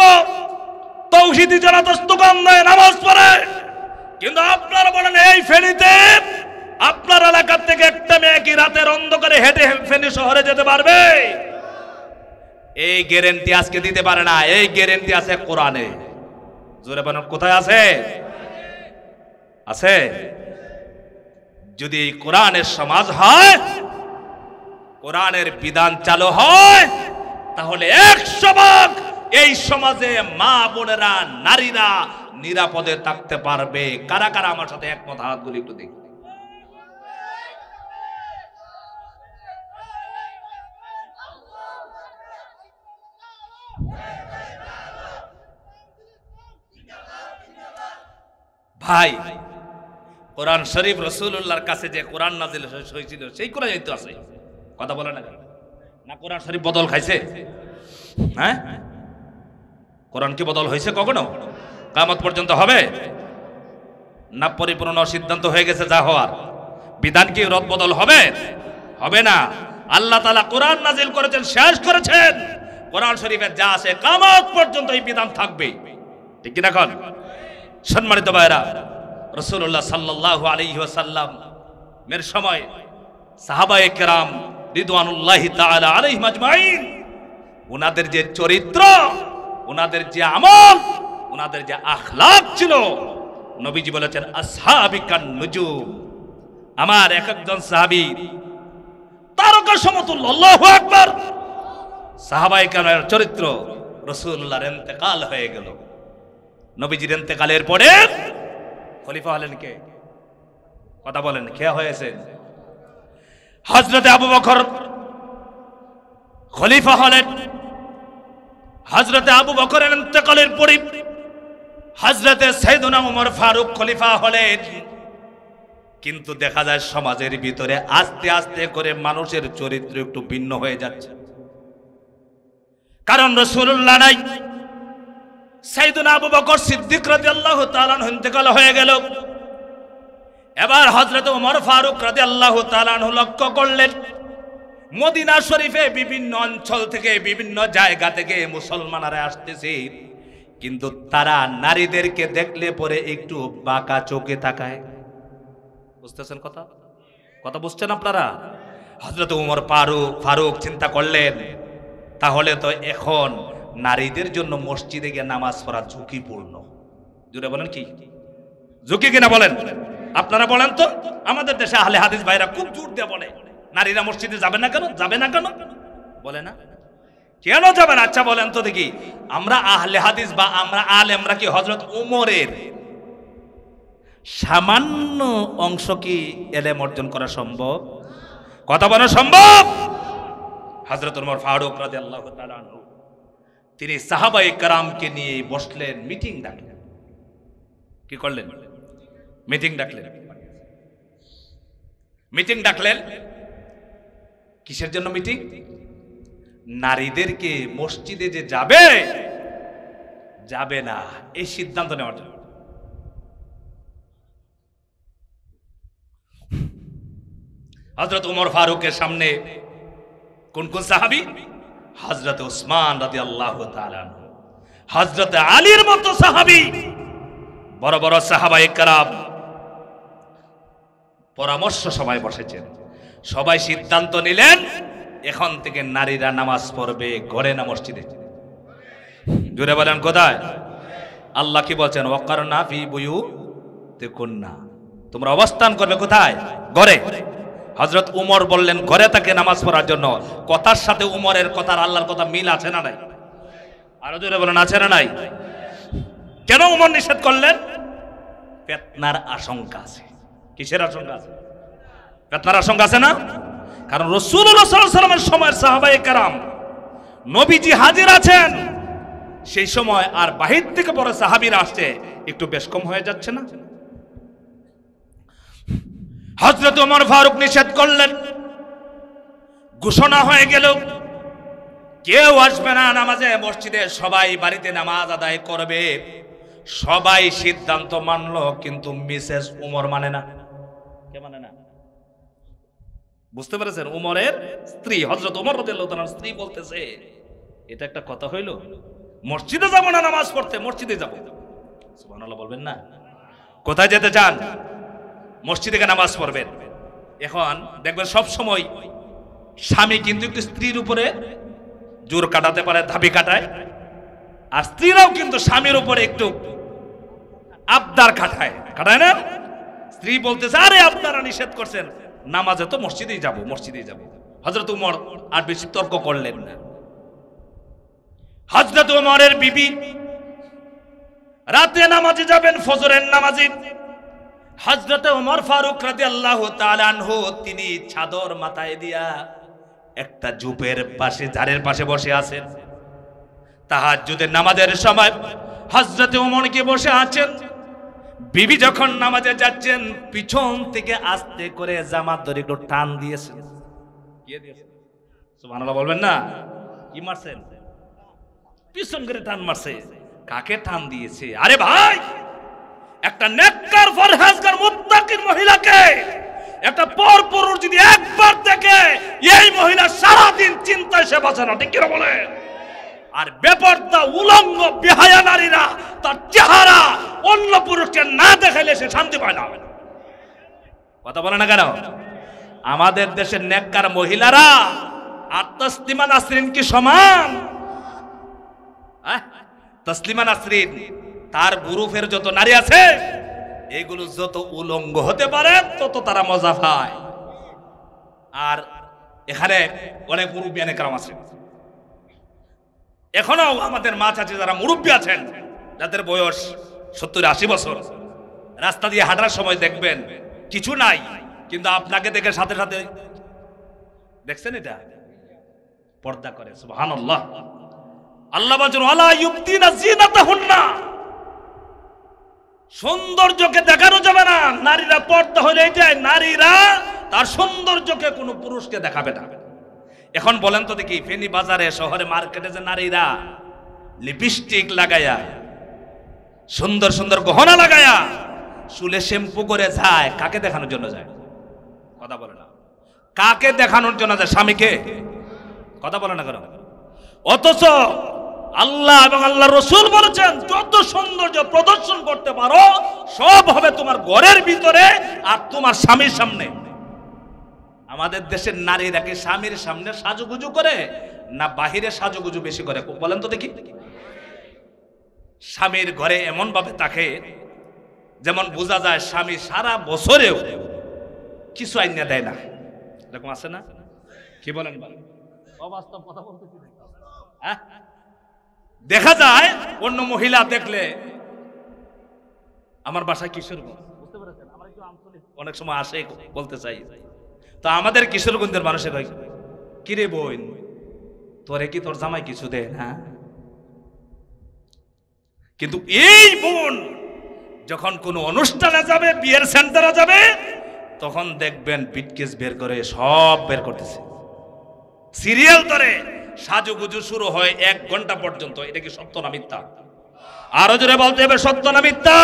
তৌহিদি যারা দস্তকান দেয়, নামাজ পড়ে, কিন্তু আপনারা বলেন এই ফেনীতে আপনার এলাকার থেকে একটা মেয়ে কি রাতের অন্ধকারে হেঁটে ফেনী শহরে যেতে পারবে? এই গ্যারান্টি আজকে দিতে পারে না। এই গ্যারান্টি আছে কোরআনে। জোরে বলেন, কোথায় আছে? আছে। যদি কোরআনের সমাজ হয়, কোরআনের বিধান চালু হয়, তাহলে 100% এই সমাজে মা বোনেরা, নারীরা নিরাপদে থাকতে পারবে। কারা কারা আমার সাথে একমত? হাতগুলি একটু দেখি। ভাই, কোরআন শরীফ রাসূলুল্লাহর কাছে যে কোরআন নাযিল হয়েছিল সেই কোরআনই তো আছে। কথা বলে না কেন? না কোরআন শরীফ বদল খাইছে? হ্যাঁ, কোরআন কি বদল হয়েছে কখনো? কিয়ামত পর্যন্ত হবে না? পরিপূর্ণ সিদ্ধান্ত হয়ে গেছে যা হওয়ার। বিধান কি রদ বদল হবে? হবে না। আল্লাহ তাআলা কোরআন নাযিল করেছেন, শেষ করেছেন। কোরআন শরীফে যা আছে কিয়ামত পর্যন্ত এই বিধান থাকবে। ঠিক কি না? কোন সম্মানিত ভাইরা, রাসূলুল্লাহ সাল্লাল্লাহু আলাইহি ওয়াসাল্লাম এর সময় সাহাবায়ে কেরাম রিদওয়ানুল্লাহি তাআলা আলাইহিম আজমাইন, ওনাদের যে চরিত্র, ওনাদের যে আমল, ওনাদের যে আখলাক ছিল, নবীজি বলেছেন আসহাবি কান নুজুম, আমার এক একজন সাহাবী তারকা সমতুল্য। আল্লাহু আকবার! সাহাবায়ে কেরামের চরিত্র। রাসূলুল্লাহর ইন্তেকাল হয়ে গেল। নবীজির ইন্তেকালের পরে খলিফা হলেন কে? কথা বলেন, কে হয়েছে? হযরতে আবু বকর খলিফা হলেন। হযরতে আবু বকরের ইন্তেকালের পরে হযরতে সাইয়েদনা ওমর ফারুক খলিফা হলেন। কিন্তু দেখা যায় সমাজের ভিতরে আস্তে আস্তে করে মানুষের চরিত্র একটু ভিন্ন হয়ে যাচ্ছে। কারণ রাসূলুল্লাহ নাই, সাইয়েদনা আবু বকর সিদ্দিক রাদিয়াল্লাহু তাআলা আনহু ইন্তেকাল হয়ে গেল। এবার হযরত ওমর ফারুক রাদিয়াল্লাহু তাআলা আনহু লক্ষ্য করলেন, মদিনা শরীফে বিভিন্ন অঞ্চল থেকে, বিভিন্ন জায়গা থেকে মুসলমানরা আসতেছে, কিন্তু তারা নারীদেরকে দেখলে পরে একটু বাঁকা চোখে তাকায়। বুঝতেছেন কথা? কথা বুঝছেন আপনারা? হযরত ওমর ফারুক চিন্তা করলেন, তাহলে তো এখন নারীদের জন্য মসজিদে গিয়ে নামাজ পড়া ঝুঁকিপূর্ণ। জুড়ে বলেন, কি ঝুঁকি কিনা বলেন? আপনারা বলেন তো। আমাদের দেশে আহলে হাদিস ভাইরা খুব জোর দিয়ে বলে, নারীরা মসজিদে যাবে না কেন, যাবে না কেন বলে না? কেন যাবেন? আচ্ছা বলেন তো দেখি, আমরা আহলে হাদিস বা আমরা আলেমরা কি হযরত উমরের সামান্য অংশ কি এলেম অর্জন করা সম্ভব? কথা বলা সম্ভব? হযরত উমর ফারুক রাদিয়াল্লাহু তাআলা আনহু তিনি সাহাবায়ে কেরামকে নিয়ে বসলেন, মিটিং ডাকলেন। কি করলেন? মিটিং ডাকলেন। মিটিং ডাকলেন কিসের জন্য মিটিং? নারীদেরকে মসজিদে যে যাবে যাবে না এই সিদ্ধান্ত নেওয়ার জন্য। হযরত উমর ফারুকের সামনে কোন কোন সাহাবী? হযরত উসমান রাদিয়াল্লাহু তাআলা আনহু, হযরত আলীর মতো সাহাবী, বড় বড় সাহাবায়ে কেরাম পরামর্শ সবাই বসেছেন। সবাই সিদ্ধান্ত নিলেন এখন থেকে নারীরা নামাজ পড়বে ঘরে না মসজিদে? জোরে বলেন কোথায়? আল্লাহ কি বলছেন? ওয়াকারনা ফি বুয়ুতিকুন্না, তোমরা অবস্থান করবে কোথায়? ঘরে। হযরত উমর বললেন ঘরে তাকে নামাজ পড়ার জন্য। কথার সাথে উমরের কথার আল্লাহর কথা মিল আছে না নাই? আরো জোরে বলেন আছে না নাই? কেন উমর নিষেধ করলেন? ফিতনার আশঙ্কা আছে। কিসের আশঙ্কা আছে? ফিতনার আশঙ্কা আছে না? কারণ রাসূলুল্লাহ সাল্লাল্লাহু আলাইহি ওয়াসাল্লামের সময়ের সাহাবায়ে কেরাম নবীজি হাজির আছেন, সেই সময় আর বাহির থেকে বড় সাহাবীরা আসছে, একটু বেশ কম হয়ে যাচ্ছে না? হযরত ওমর ফারুক নিষেধ করলেন। ঘোষণা হয়ে গেল কেউ আসবে না নামাজে মসজিদে, সবাই বাড়িতে নামাজ আদায় করবে। সবাই সিদ্ধান্ত মানলো, কিন্তু মিসেস উমর মানে না। কে মানে না? বুঝতে পেরেছেন? উমরের স্ত্রী হযরত উমর রাদিয়াল্লাহু তাআলার স্ত্রী বলতেছে এটা একটা কথা হইল? মসজিদে যাব না নামাজ পড়তে, মসজিদে যাব। সুবহানাল্লাহ বলবেন না? কোথায় যেতে চান? মসজিদে গিয়ে নামাজ পড়বেন। এখন দেখবেন সব সময় স্বামী কিন্তু একটু স্ত্রীর উপরে জোর কাটাতে পারে, ধাবি কাটায়, আর স্ত্রীরাও কিন্তু স্বামীর উপরে একটু আবদার কাটায় না? স্ত্রী বলতেছে আরে আপনারা নিষেধ করছেন নামাজে, তো মসজিদেই যাব, মসজিদেই যাব। হযরত উমর আর বেশি তর্ক করলেন না। হযরত উমরের বিবি রাতে নামাজে যাবেন, ফজরের নামাজে। হযরত উমর ফারুক রাদিয়াল্লাহু তাআলা আনহু তিনি চাদর মাথায় দিয়া একটা ঝোপের পাশে, ঝাড়ের পাশে বসে আছেন। তাহাজ্জুদের নামাজের সময় হযরত উমর কি বসে আছেন। বিবি যখন নামাজে যাচ্ছেন পিছন থেকে আস্তে করে জামা ধরে একটু টান দিয়েছেন। কি দিয়েছেন? সুবহানাল্লাহ বলবেন না? কি মারছেন? পিছন করে টান মারছে। কাকে টান দিয়েছে? আরে ভাই, একটা নেককার ফরহেজগার মুত্তাকির মহিলাকে একটা পরপুরুষ যদি একবার দেখে, এই মহিলা সারা দিন চিন্তায় সে বাঁচে না। ঠিক কি বলে? আর বেপরদা উলঙ্গ বেহায়া নারীরা তার চেহারা অন্য পুরুষকে না দেখাইলে সে শান্তি পায় না। কথা বলে না কেন? আমাদের দেশের নেককার মহিলারা আর তসলিমা নাসরিন কি সমান? তসলিমা নাসরিন তার গ্রুপের যত নারী আছে এগুলো যত উলঙ্গ হতে পারে তত তারা মজা পায়। আর এখানে অনেক মুরব্বিয়ান একরাম আছে, এখনো আমাদের মা চাচি যারা মুরব্বী আছেন, যাদের বয়স 70-80 বছর, রাস্তা দিয়ে হাঁটার সময় দেখবেন কিছু নাই, কিন্তু আপনাকে দেখে সাথে সাথে দেখছেন এটা পর্দা করে। সুবহানাল্লাহ। আল্লাহ বলেন ওয়ালা ইউবদিনা জিনাতাহুন্না, সৌন্দর্যকে দেখানো যাবে না। নারীরা পর্দা হলে এটাই, নারীরা তার সৌন্দর্যকে কোনো পুরুষকে দেখাবে না। এখন বলেন তো দেখি, ফেনী বাজারে, শহরে, মার্কেটে যে নারীরা লিপস্টিক লাগায়া, সুন্দর সুন্দর গহনা লাগায়া, চুলে শ্যাম্পু করে যায়, কাকে দেখানোর জন্য যায়? কথা বলে না। কাকে দেখানোর জন্য যায়? স্বামীকে? কথা বলে না কেন? অথচ আল্লাহ এবং আল্লাহ রাসূল বলেছেন যত সৌন্দর্য প্রদর্শন করতে পারো সব হবে তোমার ঘরের ভিতরে আর তোমার স্বামীর সামনে। আমাদের দেশের নারীরা কি স্বামীর সামনে সাজুগুজু করে না বাহিরে সাজুগুজু বেশি করে? বলেন তো দেখি। স্বামীর ঘরে এমন ভাবে তাকে যেমন বোঝা যায় স্বামী সারা বছরেও কিছু আইনা দেয় না, এরকম আছে না? কি বলেন? অবাস্তব কথা বলতেছি। দেখা যায় অন্য মহিলা দেখলে, আমার বাসায় কিশোরগঞ্জ, বুঝতে পেরেছেন, আমরা একটু আঞ্চলিক অনেক সময় আসে বলতে চাই, তো আমাদের কিশোরগঞ্জের মানুষের কয়, কিরে বোন তোরে কি তোর জামাই কিছু দেয় না? কিন্তু এই বোন যখন কোনো অনুষ্ঠানে যাবে, বিয়ের সেন্টারে যাবে, তখন দেখবেন বিটকেস বের করে সব বের করতেছে, সিরিয়াল ধরে সাজুগুজু শুরু হয় 1 ঘন্টা পর্যন্ত। এটা কি সত্য না মিথ্যা? আরো জোরে বলতে হবে সত্য না মিথ্যা?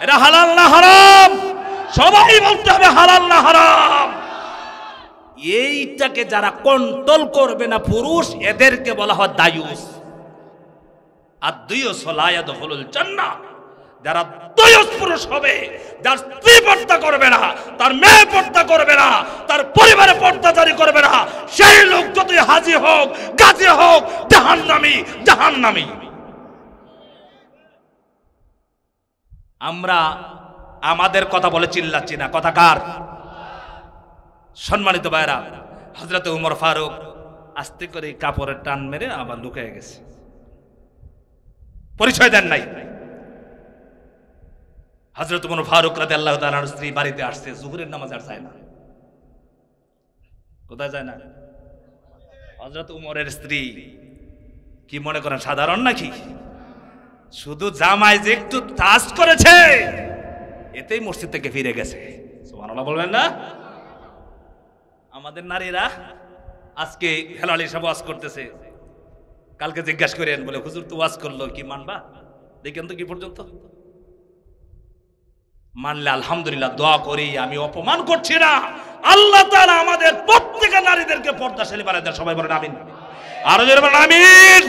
এটা হালাল না হারাম? সবাই বলতে হবে হালাল না হারাম। এইটাকে যারা কন্ট্রোল করবে না পুরুষ, এদেরকে বলা হয় দায়ুস। আর দুইয়ুস লা ইয়াদখুলুল জান্নাহ। যারা দুইয়ুস পুরুষ হবে, যার স্ত্রী পর্দা করবে না, তার মেয়ে পর্দা করবে না, তার পরিবারে পর্দাদারি করবে না, সেই লোক যতই হাজি হোক, গাজী হোক, জাহান্নামী জাহান্নামী। আমরা আমাদের কথা বলে চিল্লাচ্ছি না, কথা কার? সম্মানিত ভাইরা, হযরত উমর ফারুক আস্তে করে কাপড়ের টান মেরে আবার লুকিয়ে গেছে, পরিচয় দেন নাই। হযরত উমর ফারুক রাদিয়াল্লাহু তাআলার স্ত্রী বাড়িতে আসছে, জোহরের নামাজ আর যায় না। কোথায় যায় না? হযরত উমরের স্ত্রী কি মনে করেন সাধারণ নাকি? শুধু জামাই যে একটু তাজ করেছে, এতেই মসজিদ থেকে ফিরে গেছে। সুবহানাল্লাহ বলবেন না? আমাদের নারীরা আজকে হেলাল হিসাব ওয়াজ করতেছে, কালকে জিজ্ঞাসা করেন, বলে হুজুর তো ওয়াজ করলো, কি মানবা? দেখেন তো কি পর্যন্ত মানলে আলহামদুলিল্লাহ, দোয়া করি। আমি অপমান করছি না, আল্লাহ তাআলা আমাদের প্রত্যেকটা নারীদেরকে পর্দাশালী বানায় দেন। সবাই বলেন আমিন। আরো জোরে বলেন আমিন।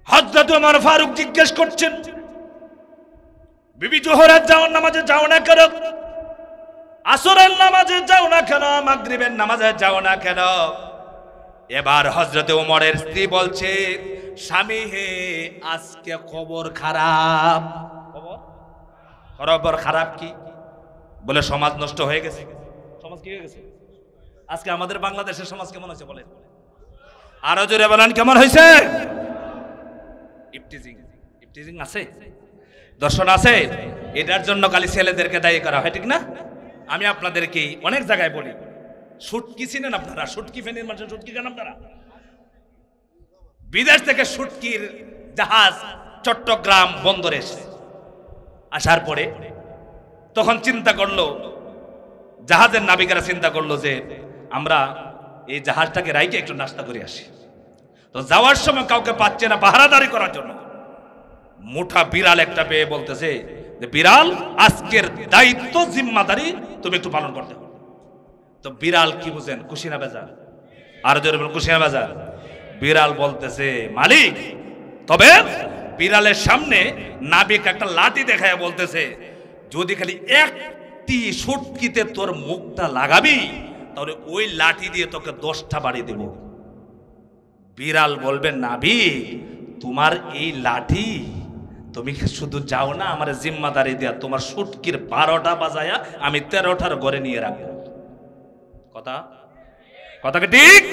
হযরত ওমর ফারুক জিজ্ঞেস করছেন, বিবি জোহরের যাও নামাজে যাও না কেন? আসরের নামাজে যাও না কেন? মাগরিবের নামাজে যাও না কেন? এবার হযরত ওমরের স্ত্রী বলছে, স্বামী হে, আজকে খবর খারাপ। খবর খারাপ কি? বলে সমাজ নষ্ট হয়ে গেছে। সমাজ কি হয়ে গেছে? আজকে আমাদের বাংলাদেশের সমাজ কেমন হয়েছে বলেন? আরো জোরে বলেন কেমন হয়েছে? ইফটিজিং, ইফটিজিং আছে, দর্শন আছে। এটার জন্য খালি ছেলেদেরকে দায়ী করা হয়, ঠিক না? আমি আপনাদেরকে অনেক জায়গায় বলি, শুটকি চিনেন আপনারা? শুটকি ফেনীর মানুষের শুটকি কেন আপনারা? বিদেশ থেকে শুটকির জাহাজ চট্টগ্রাম বন্দরে আসার পরে তখন চিন্তা করলো, জাহাজের নাবিকেরা চিন্তা করলো যে আমরা এই জাহাজটাকে রাইকে একটু নাস্তা করে আসি। তো যাওয়ার সময় কাউকে পাচ্ছে না পাহারাদারি করার জন্য, মুঠা বিড়াল একটা পেয়ে বলতেছে যে বিড়াল, আজকের দায়িত্ব জিম্মাদারি তুমি একটু পালন করতে হবে। তো বিড়াল কি বুঝেন? খুশি না বেজার? আর জোরে বলেন খুশি না বেজার? বিড়াল বলতেছে মালিক, তবে বিড়ালের সামনে নাবিক একটা লাঠি দেখায় বলতেছে, যদি খালি একটি শুটকিতে তোর মুখটা লাগাবি, তাহলে ওই লাঠি দিয়ে তোকে 10টা বাড়ি দেব। বিড়াল বলবে, নাবিক তোমার এই লাঠি, তুমি শুধু যাও না, আমার জিম্মাদারি দেয়া, তোমার শুটকির 12টা বাজায়া আমি 13টার ঘরে নিয়ে রাখবো। কথা কথাকে ঠিক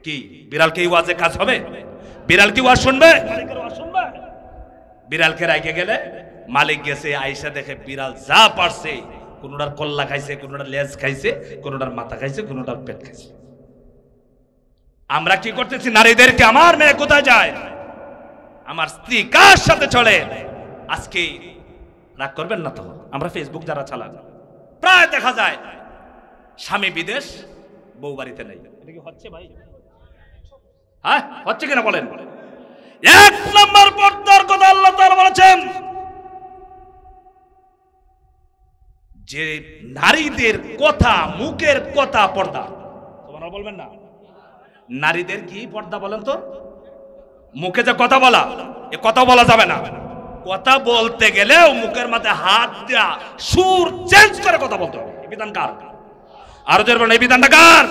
কি? বিড়াল কি ওয়াজে কাজ হবে? বিড়াল কি ওয়াজ শুনবে? বিড়ালকে রাইকে গেলে মালিক গেছে, আইসা দেখে বিড়াল যা পারছে, কোনোটার কল্লা খাইছে, কোনোটার লেজ খাইছে, কোনোটার মাথা খাইছে, কোনোটার পেট খাইছে। আমরা কি করতেছি নারীদেরকে? আমার মেয়ে কোথায় যায়, আমার স্ত্রী কার সাথে চলে, আজকে রাগ করবেন না তো? আমরা ফেসবুক যারা চালান, প্রায় দেখা যায় স্বামী বিদেশ, বউ বাড়িতে নেই। এটা কি হচ্ছে ভাই? হ্যাঁ হচ্ছে কিনা বলেন? 1 নম্বর পর্দার কথা আল্লাহ তাআলা বলেছেন যে নারীদের কথা, মুখের কথা পর্দা। তোমরা বলবেন না? নারীদের কি পর্দা বলেন তো? মুখে যে কথা বলা, এ কথা বলা যাবে না। কথা বলতে গেলেও মুখের মাঝে হাত দেয়া, সুর চেঞ্জ করে কথা বলতে হবে। এই বিধান কার? আরো জোরে বলেন, এই বিধানটা কার?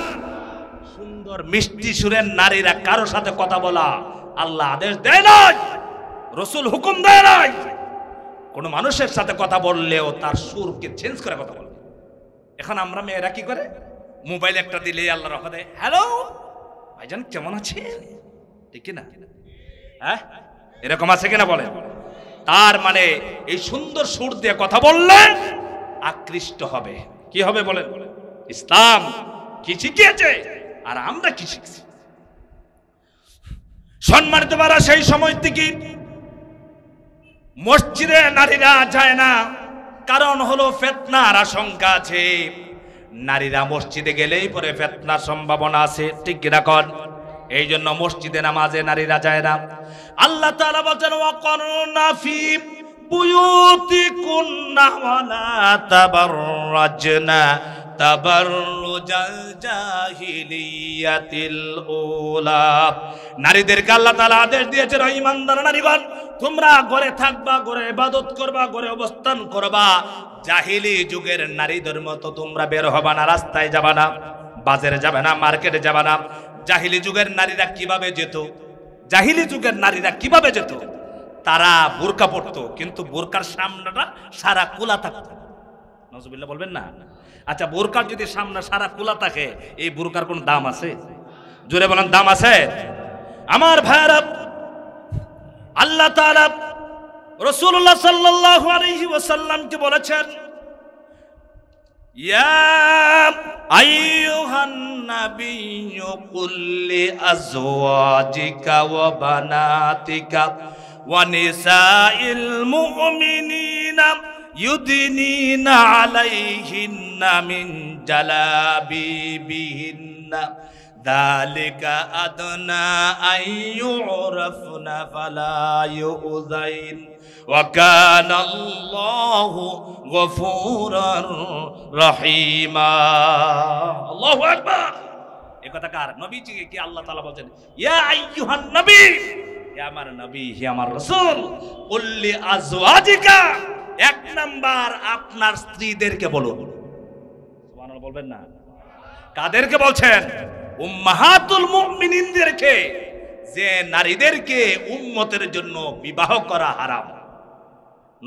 সুন্দর মিষ্টি সুরের নারীরা কারো সাথে কথা বলা আল্লাহ আদেশ দেয় নাই, রাসূল হুকুম দেয় নাই। কোন মানুষের সাথে কথা বললেও তার সুরকে চেঞ্জ করে কথা বলবে। এখন আমরা মেয়েরা কি করে? মোবাইল একটা দিলে আল্লাহ রাখা দেয়, হ্যালো ভাইজান কেমন আছে, ঠিক না? হ্যাঁ, এরকম আছে কিনা বলেন? তার মানে এই সুন্দর সুর দিয়ে কথা বললে আকৃষ্ট হবে। কি হবে বলেন? ইসলাম কি শিখিয়েছে আর আমরা কি শিখছি। সম্মানিত বারা, সেই সময় থেকে মসজিদে নারীরা যায় না, কারণ হলো ফিতনার আশঙ্কা আছে। নারীরা মসজিদে গেলেই পরে ফিতনার সম্ভাবনা আছে, ঠিক কিনা কন? এই জন্য মসজিদে নামাজে নারীরা যায় না। আল্লাহ তাআলা বলেন ওয়াকরনা ফি বুয়ুতিকুন্না ওয়ালা তাবাররাজনা তাবাররুজাল জাহিলিয়াতিল উলা। নারীদেরকে আল্লাহ তাআলা আদেশ দিয়েছেন, ঈমানদার নারীগণ, তোমরা ঘরে থাকবা, ঘরে ইবাদত করবা, ঘরে অবস্থান করবা। জাহিলি যুগের নারীদের মতো তোমরা বের হবা না, রাস্তায় যাবা না, বাজারে যাবে না, মার্কেটে যাবা না। জাহিলি যুগের নারীরা কিভাবে যেত? জাহিলি যুগের নারীরা কিভাবে যেত? তারা বোরকা পরতো, কিন্তু বোরকার সামনেটা সারা খোলা থাকতো। নাউজুবিল্লাহ বলবেন না? আচ্ছা, বোরকার যদি সামনে সারা খোলা থাকে, এই বোরকার কোন দাম আছে? জোরে বলেন, দাম আছে? আমার ভাইরা, আল্লাহ তাআলা রাসূলুল্লাহ সাল্লাল্লাহু আলাইহি ওয়াসাল্লামকে বলেছেন, ইয়া আইয়ুহান নাবিয়্যু কুল লি আজওয়াজিকা ওয়া বানাতিকা ওয়া নিসাইল মুমিনিনা ইউদিনিনা আলাইহিন্না মিন জালাবিবিহিন্না যালিকা আদনা আইয়ুরাফনা ফালা ইউযাইন ওয়া কানা আল্লাহু গফুরার রহিমা। আল্লাহু আকবার। এই কথা কার? নবীজিকে কি আল্লাহ তাআলা বলেন, ইয়া আইয়ুহান নবী, হে আমার নবী, হে আমার রাসূল, কুল লি আজওয়াজিকা, এক নাম্বার আপনার স্ত্রীদেরকে বলুন। সুবহানাল্লাহ বলবেন না? কাদেরকে বলছেন? উম্মাহাতুল মুমিনিনদেরকে, যে নারীদেরকে উম্মতের জন্য বিবাহ করা হারাম।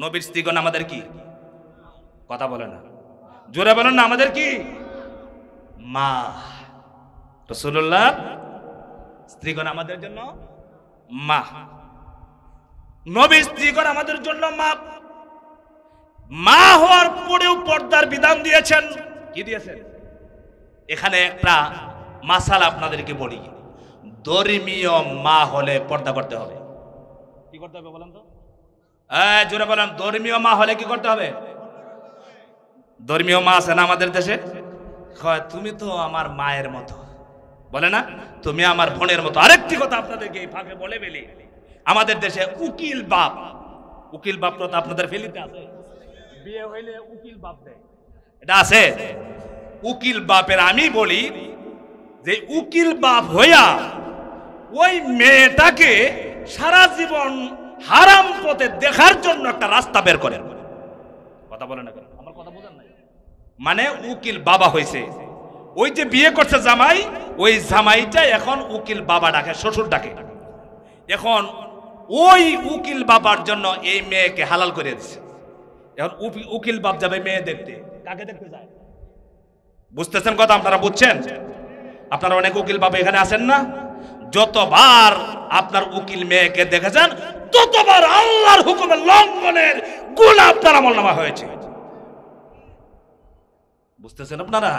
নবীর স্ত্রীগণ আমাদের কি? কথা বলে না, জোরে বলেন না, আমাদের কি? মা। রাসূলুল্লাহ স্ত্রীগণ আমাদের জন্য মা, নবীর স্ত্রীগণ আমাদের জন্য মা। মা হওয়ার পরেও পর্দার বিধান দিয়েছেন। কি দিয়েছেন? এখানে একটা মাসালা আপনাদেরকে বলি, ধর্মীয় মা হলে পর্দা করতে হবে। কি করতে হবে বলেন তো? জোরে বলেন, ধর্মীয় মা হলে কি করতে হবে? ধর্মীয় মা আছে না আমাদের দেশে, তুমি তো আমার মায়ের মতো, বলে না, তুমি আমার বোনের মতো। আরেকটি কথা আপনাদেরকে এই ফাঁকে বলে ফেলি, আমাদের দেশে উকিল বাপ, উকিল বাপ তো আপনাদের ফেলিতে আছে, বিয়ে হইলে উকিল বাপ দেয়, এটা আছে। উকিল বাপের আমি বলি যে উকিল বাপ হইয়া ওই মেয়েটাকে সারা জীবন হারাম পথে দেখার জন্য একটা রাস্তা বের করেন। কথা বলেন না, আমার কথা বোঝেন না? মানে উকিল বাবা হয়েছে, ওই যে বিয়ে করছে জামাই, ওই জামাইটা এখন উকিল বাবা ডাকে, শ্বশুর ডাকে। এখন ওই উকিল বাবার জন্য এই মেয়েকে হালাল করে দিচ্ছে। এখন উকিল বাপ যাবে মেয়ে দেখতে, কাকে দেখতে যায়? বুঝতেছেন কথা? আপনারা বুঝছেন? আপনারা অনেক উকিল বাবা এখানে আছেন না? যতবার আপনার উকিল মেয়েকে দেখেছেন, ততবার আল্লাহর হুকুমের লঙ্ঘনের গুনাহ আপনার আমলনামা হয়েছে। বুঝতেছেন আপনারা?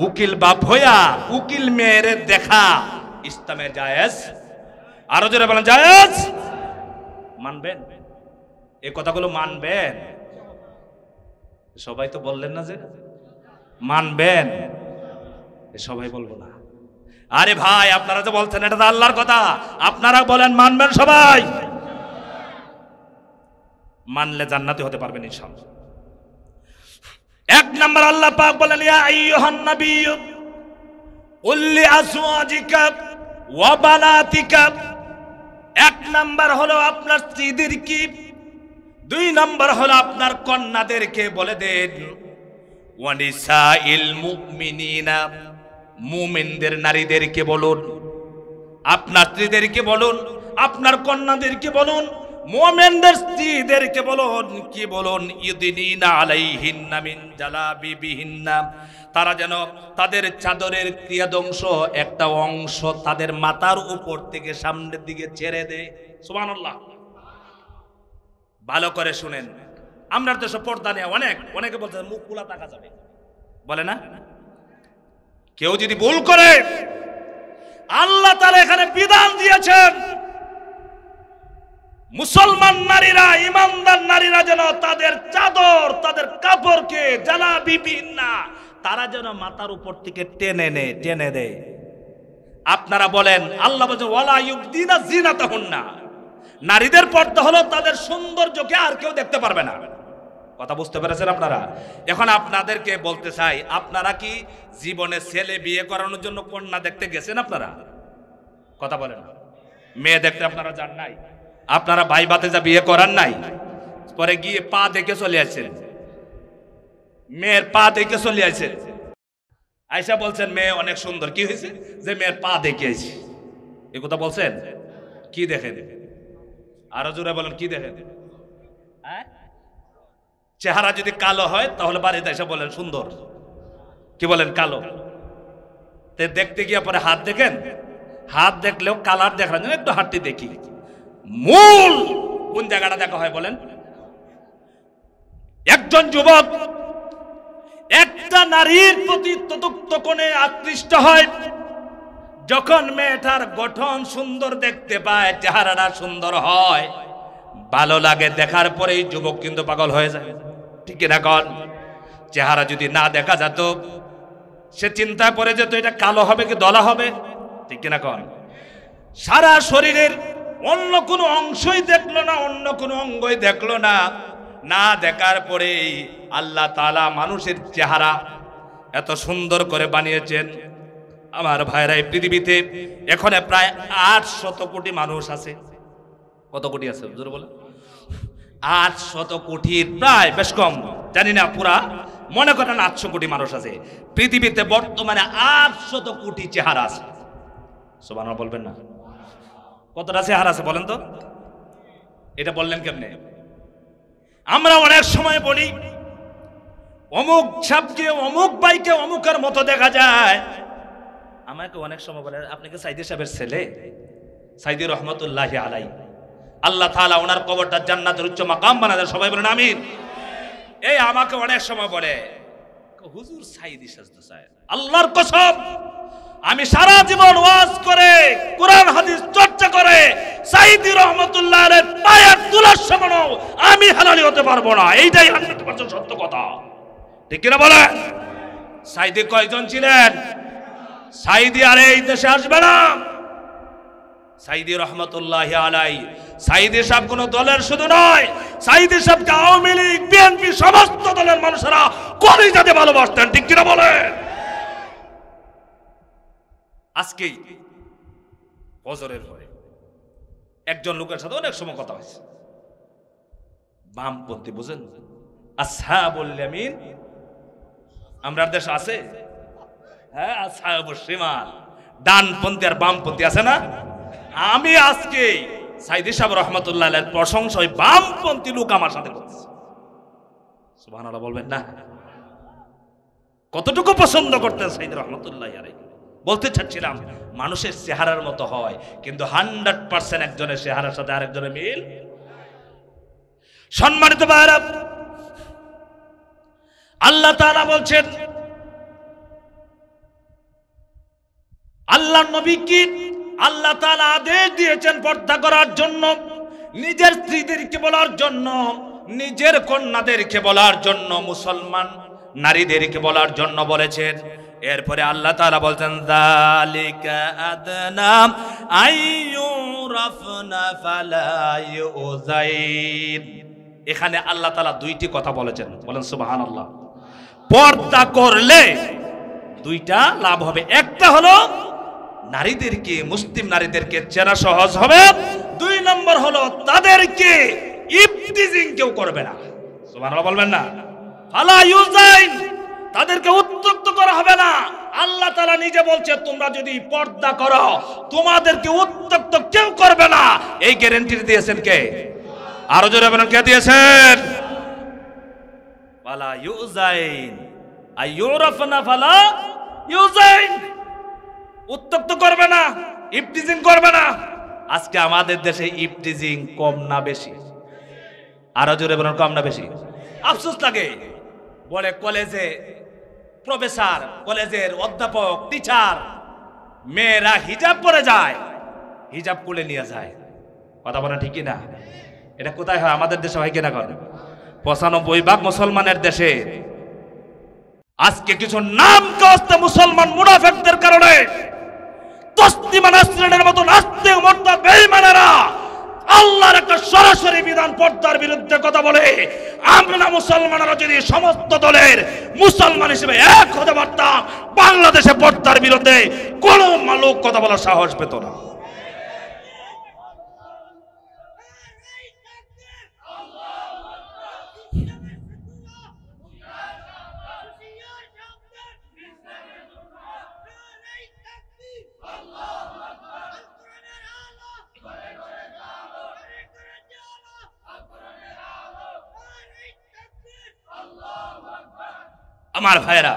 উকিল বাপ হইয়া উকিল মেয়ের দেখা ইসলামে জায়েজ? আরো জোরে বলেন, জায়েজ? মানবেন এই কথাগুলো? মানবেন? সবাই তো বললেন না যে মানবেন, সবাই বলবো না। আরে ভাই, আপনারা তো বলছেন এটা তো আল্লাহর কথা, আপনারা বলেন মানবেন সবাই? মানলে জান্নাতি হতে পারবেন ইনশাআল্লাহ। এক নাম্বার আল্লাহ পাক বলেন, ইয়া আইয়ুহান নাবিয়্যু কুল লি আজওয়াজিকা ওয়া বানাতিকা। এক নাম্বার হলো আপনার স্ত্রীদেরকে, দুই নাম্বার হলো আপনার কন্যাদেরকে বলে দেন, ওয়া নিসাইল মুমিনিনা, মুমিনদের নারীদেরকে বলুন, আপনার স্ত্রীদেরকে বলুন, আপনার কন্যাদেরকে বলুন, মুমিনদের স্ত্রীদেরকে বলুন, কি বলুন? ইউদিনিনা আলাইহিন্না মিন জালাবিবিহিন্না, তারা যেন তাদের চাদরের ক্রিয়াদংশ একটা অংশ তাদের মাথার উপর থেকে সামনের দিকে ছেড়ে দেয়। সুবহানাল্লাহ। ভালো করে শুনেন, আমরা দেশে পর্দা নিয়ে অনেকে বলতে মুখ খোলা থাকা যাবে, বলে না? কেউ যদি ভুল করে, আল্লাহ তাআলা এখানে বিধান দিয়েছেন মুসলমান নারীরা, ইমানদার নারীরা যেন তাদের চাদর, তাদের কাপড়কে জালাবিবি না, তারা যেন মাথার উপর থেকে টেনে দেয়। আপনারা বলেন, আল্লাহ বলেন ওয়ালা ইউবদিনা জিনাতাহুন্না, নারীদের পর্দা হলো তাদের সৌন্দর্যকে আর কেউ দেখতে পারবে না। কথা বুঝতে পেরেছেন আপনারা? এখন আপনাদেরকে বলতে চাই, আপনারা কি জীবনে ছেলে বিয়ে করানোর জন্য কন্যা দেখতে গেছেন? আপনারা কথা বলেন, মেয়ে দেখতে আপনারা যান নাই? আপনারা ভাই ভাতিজা বিয়ে করান নাই? পরে গিয়ে পা দেখে চলে আসছেন, মেয়ের পা দেখে চলে আসছেন, আয়সা বলছেন মেয়ে অনেক সুন্দর। কি হয়েছে? যে মেয়ের পা দেখে আইছি। এ কথা বলছেন? কি দেখেন? আরো জোরে বলেন, কি দেখেন? চেহারা যদি কালো হয় তাহলে বাড়িতে এসে বলেন সুন্দর, কি বলেন কালো। দেখতে গিয়ে পরে হাত দেখেন, হাত দেখলেও কালার দেখার জন্য একটু হাতটি দেখি, মূল কোন জায়গাটা দেখা হয় বলেন? একজন যুবক একটা নারীর প্রতি ততক্ষণে আকৃষ্ট হয় যখন মেয়েটার গঠন সুন্দর দেখতে পায়, চেহারাটা সুন্দর হয়, ভালো লাগে, দেখার পরেই যুবক কিন্তু পাগল হয়ে যায়। ঠিক কিনা কন? চেহারা যদি না দেখা যেত, সে চিন্তায় পড়ে যেত এটা কালো হবে কি দলা হবে। ঠিক কিনা কন? সারা শরীরের অন্য কোনো অংশই দেখলো না, অন্য কোনো অঙ্গই দেখলো না, না দেখার পরেই আল্লাহ তাআলা মানুষের চেহারা এত সুন্দর করে বানিয়েছেন। আমার ভাইরা, এই পৃথিবীতে এখন প্রায় 800 কোটি মানুষ আছে। কত কোটি আছে জোরে বলেন? 800 কোটির প্রায়, বেশ কম জানি না পুরা, মনে করেন 800 কোটি মানুষ আছে পৃথিবীতে। বর্তমানে 800 কোটি চেহারা আছে। সুবহানাল্লাহ বলবেন না? কতটা চেহারা আছে বলেন তো? এটা বললেন কেমনে? আমরা অনেক সময় বলি অমুক সাহেবকে, অমুক ভাইকে অমুকের মতো দেখা যায়। আমাকে অনেক সময় বলে আপনি কি সাইদি সাহেবের ছেলে? সাইদি রহমতুল্লাহি আলাইহি, আল্লাহ তাআলা ওনার কবরটা জান্নাতের উচ্চ মাকাম বানায় দেন। সবাই বলেন আমিন। এই আমাকে অনেক সময় বলে হুজুর সাইদি সাজতে চায়। আল্লাহর কসম, আমি সারা জীবন ওয়াজ করে, কোরআন হাদিস চর্চা করে সাইদি রহমতুল্লাহ আলাইহির পায়ের তুলার সমান আমি হালালি হতে পারবো না। এইটাই 100% সত্য কথা। ঠিক কিনা বলেন? সাইদি কয়জন ছিলেন? সাইদি আর এই দেশে আসবে না। সাইদি রহমতুল্লাহি আলাইহি, সাইদি সাহেব কোন দলের শুধু নয়, সাইদি সাহেবকে আওয়ামী লীগ, বিএনপি সমস্ত দলের মানুষেরা কলিজাতে ভালোবাসতেন। ঠিক কিনা বলেন? আজকেই ফজরের পরে একজন লোকের সাথে অনেক সময় কথা হয়েছে, বামপন্থী, বুঝেন? আসহাবুল ইয়ামিন আমরার দেশে আছে, হ্যাঁ, আসহাবুশ শিমাল, ডানপন্থী আর বামপন্থী আছে না? আমি আজকে সাইদি সাহেব রহমতুল্লাহ আলাইহির প্রশংসা ওই বামপন্থী লোক আমার সাথে করছে। সুবহানাল্লাহ বলবেন না? কতটুকু পছন্দ করতেন সাইদি রহমতুল্লাহ আলাইহি। বলতে চাচ্ছিলাম মানুষের চেহারার মতো হয়, কিন্তু 100% একজনের চেহারার সাথে আরেকজনের মিল। সম্মানিত ভাইরা, আল্লাহ তাআলা বলছেন, আল্লাহ নবীকে আল্লাহ তাআলা আদেশ দিয়েছেন পর্দা করার জন্য, নিজের স্ত্রীদেরকে বলার জন্য, নিজের কন্যাদেরকে বলার জন্য, মুসলমান নারীদেরকে বলার জন্য বলেছেন। এরপরে আল্লাহ তাআলা বলছেন যালিকা আদনা আইয়ুরাফনা ফালা ইউযাইন। এখানে আল্লাহ তাআলা দুইটি কথা বলেছেন, বলেন সুবহানাল্লাহ। পর্দা করলে দুইটা লাভ হবে, একটা হলো নারীদেরকে, মুসলিম নারীদেরকে চেনা সহজ হবে, 2 নম্বর হলো তাদেরকে ইফতিজিং কেউ করবে না। সুবহানাল্লাহ বলবেন না? ফালা ইউযাইন, তাদেরকে উত্ত্যক্ত করা হবে না। আল্লাহ তাআলা নিজে বলছে তোমরা যদি পর্দা করো তোমাদেরকে উত্ত্যক্ত কেউ করবে না। এই গ্যারান্টি দিয়েছেন কে? আরো জোরে বলেন, কে দিয়েছেন? ফালা ইউযাইন, আইয়ুরাফনা ফালা ইউজাইন, উত্তক্ত করবে না, ইফটিজিং করবে না। আজকে আমাদের দেশে ইফটিজিং কম না বেশি? আরো জোরে বলুন, কম না বেশি? আফসোস লাগে, বলে কলেজে প্রফেসর, কলেজের অধ্যাপক, টিচার, মেয়েরা হিজাব পরে যায়, হিজাব খুলে নিয়ে যায়। কথা বলা ঠিকই না? এটা কোথায় হয়? আমাদের দেশে হয় কিনা? করে ৯৫% মুসলমানের দেশে আজকে কিছু নাম কাস্তে মুসলমান মুনাফিকদের কারণে তসলিমা নাসরিনের মতো নাস্তিক মুরতাদ বেঈমানেরা আল্লাহর একটা সরাসরি বিধান পর্দার বিরুদ্ধে কথা বলে। আমরা মুসলমানরা যদি সমস্ত দলের মুসলমান হিসেবে এক হতে পারতাম, বাংলাদেশে পর্দার বিরুদ্ধে কোনো লোক কথা বলার সাহস পেত না। আমার ভাইরা,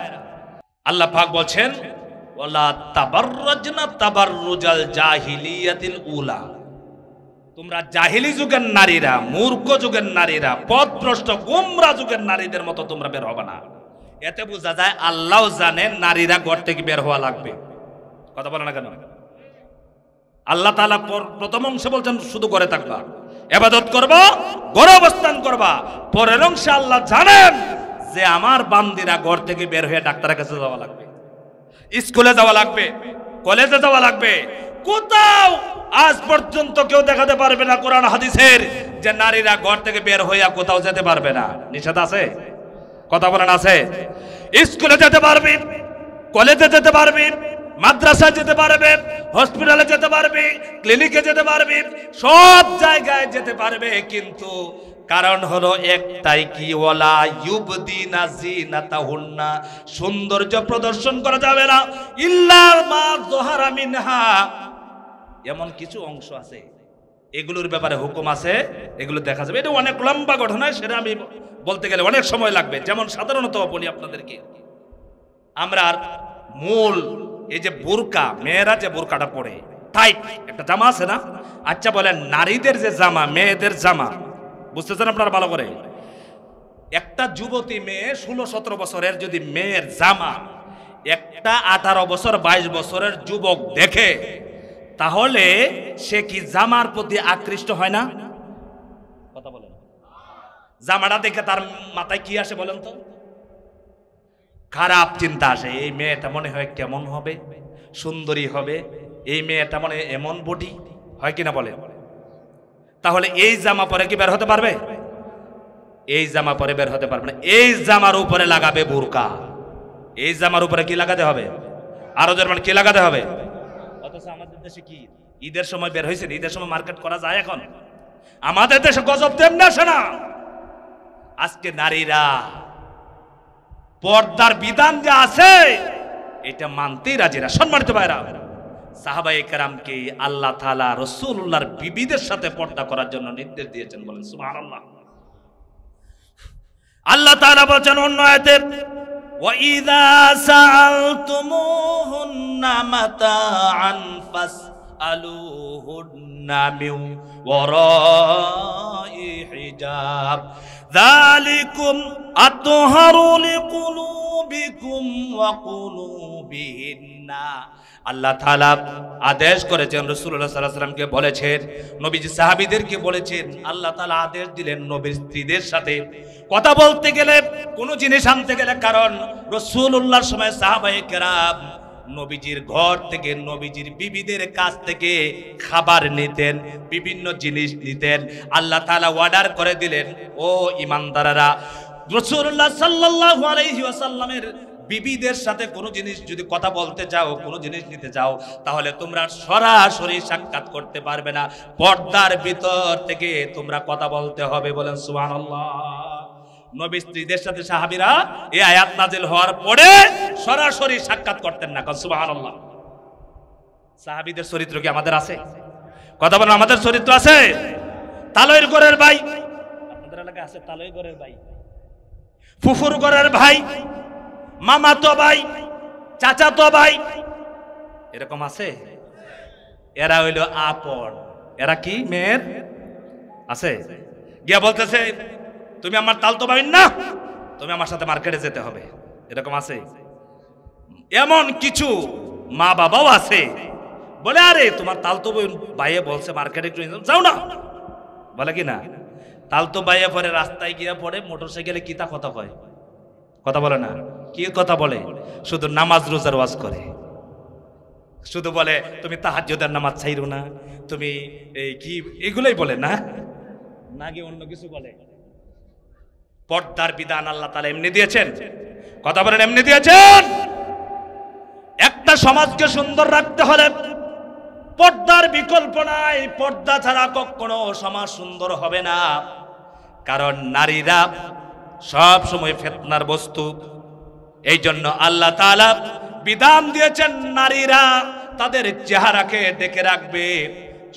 আল্লাহ পাক বলছেন ওয়ালা তাবাররাজনা তাবাররুজাল জাহিলিয়াতিল উলা, তোমরা জাহিলি যুগের নারীরা, মূর্খ যুগের নারীরা, পথভ্রষ্ট গোমরা যুগের নারীদের মতো তোমরা বের হবে না। এতে বোঝা যায় আল্লাহও জানেন নারীরা ঘর থেকে বের হওয়া লাগবে। কথা বলে না কেন? আল্লাহ তাআলা প্রথম অংশে বলছেন শুধু ঘরে থাকবা, ইবাদত করবা, ঘরে অবস্থান করবা। পরের অংশে আল্লাহ জানেন যে আমার বান্দিরা ঘর থেকে বের হয়ে ডাক্তারের কাছে যাওয়া লাগবে, স্কুলে যাওয়া লাগবে, কলেজে যাওয়া লাগবে। কোথাও আজ পর্যন্ত কেউ দেখাতে পারবে না কোরআন হাদিসের যে নারীরা ঘর থেকে বের হইয়া কোথাও যেতে পারবে না। নিষেধ আছে? কথা বলেন আছে? স্কুলে যেতে পারবে, কলেজে যেতে পারবে, মাদ্রাসায় যেতে পারবে, হসপিটালে যেতে পারবে, ক্লিনিকে যেতে পারবে, সব জায়গায় যেতে পারবে। কিন্তু কারণ হলো একটাই, কি ওয়ালা ইউবদিনা জিনাতাহুন্না, সৌন্দর্য প্রদর্শন করা যাবে না ইল্লা মা যহারা মিনহা। এমন কিছু অংশ আছে এগুলোর ব্যাপারে হুকুম আছে, এগুলো দেখা যাবে। এটা অনেক লম্বা ঘটনা, সেটা আমি বলতে গেলে অনেক সময় লাগবে। যেমন সাধারণত বলি আপনাদেরকে, আমরা মূল এই যে বোরকা, মেয়েরা যে বোরকাটা পরে টাইট একটা জামা আছে না? আচ্ছা বলেন, নারীদের যে জামা, মেয়েদের জামা, বুঝতেছেন আপনারা ভালো করে? একটা যুবতী মেয়ে ১৬-১৭ বছরের যদি মেয়ের জামা একটা ১৮ বছর ২২ বছরের যুবক দেখে, তাহলে সে কি জামার প্রতি আকৃষ্ট হয় না? কথা বলেন। জামাটা দেখে তার মাথায় কি আসে বলেন তো? খারাপ চিন্তা আসে। এই মেয়েটা মনে হয় কেমন হবে, সুন্দরী হবে, এই মেয়েটা মনে এমন বডি হয় কিনা বলে। তাহলে এই জামা পরে কি বের হতে পারবে? এই জামা পরে বের হতে পারবে না। এই জামার উপরে লাগাবে বোরকা। এই জামার উপরে কি লাগাতে হবে? আরো জার্মান কি লাগাতে হবে? অথচ আমাদের দেশে কি ঈদের সময় বের হয়েছে? ঈদের সময় মার্কেট করা যায় এখন? আমাদের দেশে গজব তেমনি আসে না। আজকে নারীরা পর্দার বিধান যে আছে এটা মানতেই রাজি না। সম্মানিত ভাইরা, সাহাবায়ে কেরামকে আল্লাহ তাআলা রাসূলুল্লাহর বিবিদের সাথে পর্দা করার জন্য নির্দেশ দিয়েছেন। বলেন সুবহানাল্লাহ। আল্লাহ তাআলা বলেন অন্য আয়াতে, ওয়া ইযা সাআলতুমুহুন্না মাতাআন ফাসআলুহুন্না মিন ওয়ারাই হিজাব যালিকুম আতহারু লিকুলুবিকুম ওয়া কুলুবিহিন্না। আল্লাহ তাআলা আদেশ করেছেন, রাসূলুল্লাহ সাল্লাল্লাহু আলাইহি ওয়াসাল্লামকে বলেছেন, নবীজি সাহাবীদেরকে বলেছেন। আল্লাহ তাআলা আদেশ দিলেন নবীর স্ত্রীদের সাথে কথা বলতে গেলে, কোন জিনিস আনতে গেলে, কারণ রাসূলুল্লাহর সময় সাহাবায়ে কেরাম নবীজির ঘর থেকে, নবীজির বিবিদের কাছ থেকে খাবার নিতেন, বিভিন্ন জিনিস নিতেন। আল্লাহ তাআলা অর্ডার করে দিলেন, ও ঈমানদাররা, রাসূলুল্লাহ সাল্লাল্লাহু আলাইহি ওয়াসাল্লামের বিবিদের সাথে কোনো জিনিস যদি কথা বলতে চাও, কোনো জিনিস নিতে চাও, তাহলে তোমরা সরাসরি সাক্ষাৎ করতে পারবে না, পর্দার ভিতর থেকে তোমরা কথা বলতে হবে। বলেন সুবহানাল্লাহ। নবী স্ত্রীদের সাথে সাহাবীরা এই আয়াত নাযিল হওয়ার পরে সরাসরি সাক্ষাৎ করতেন না। সুবহানাল্লাহ। সাহাবীদের চরিত্র কি আমাদের আছে? কথা বলেন, আমাদের চরিত্র আছে? তালইর ঘরের ভাই, আপনাদের এলাকায় আছে তালই ঘরের ভাই, ফুফুর ঘরের ভাই, মামাতো ভাই, চাচাতো ভাই, এরকম আছে। এরা হইল আপন। এরা কি মেয়ের আছে, গিয়া বলতেছে তুমি আমার তালতো ভাই না, তুমি আমার সাথে মার্কেটে যেতে হবে, এরকম আছে। এমন কিছু মা বাবাও আছে বলে আরে তোমার তালতো ভাইয়ে বলছে মার্কেটে একটু যাও না, বলে কি না। তালতো ভাইয়ে পরে রাস্তায় গিয়া পড়ে মোটরসাইকেলে কিতা কথা কয়, কথা বলে না, কি কথা বলে, শুধু নামাজ রোজার ওয়াজ করে, শুধু বলে তুমি তাহাজ্জুদের নামাজ ছাইরো না, তুমি এই কি এগুলোই বলে না, নাকি অন্য কিছু বলে। পর্দার বিধান আল্লাহ তাআলা এমনি দিয়েছেন, কথা বলেন এমনি দিয়েছেন। একটা সমাজকে সুন্দর রাখতে হলে পর্দার বিকল্প নাই, পর্দা ছাড়া কখনো সমাজ সুন্দর হবে না। কারণ নারীরা সব সময় ফিতনার বস্তু। এই জন্য আল্লাহ তাআলা বিধান দিয়েছেন নারীরা তাদের চেহারাকে ঢেকে রাখবে,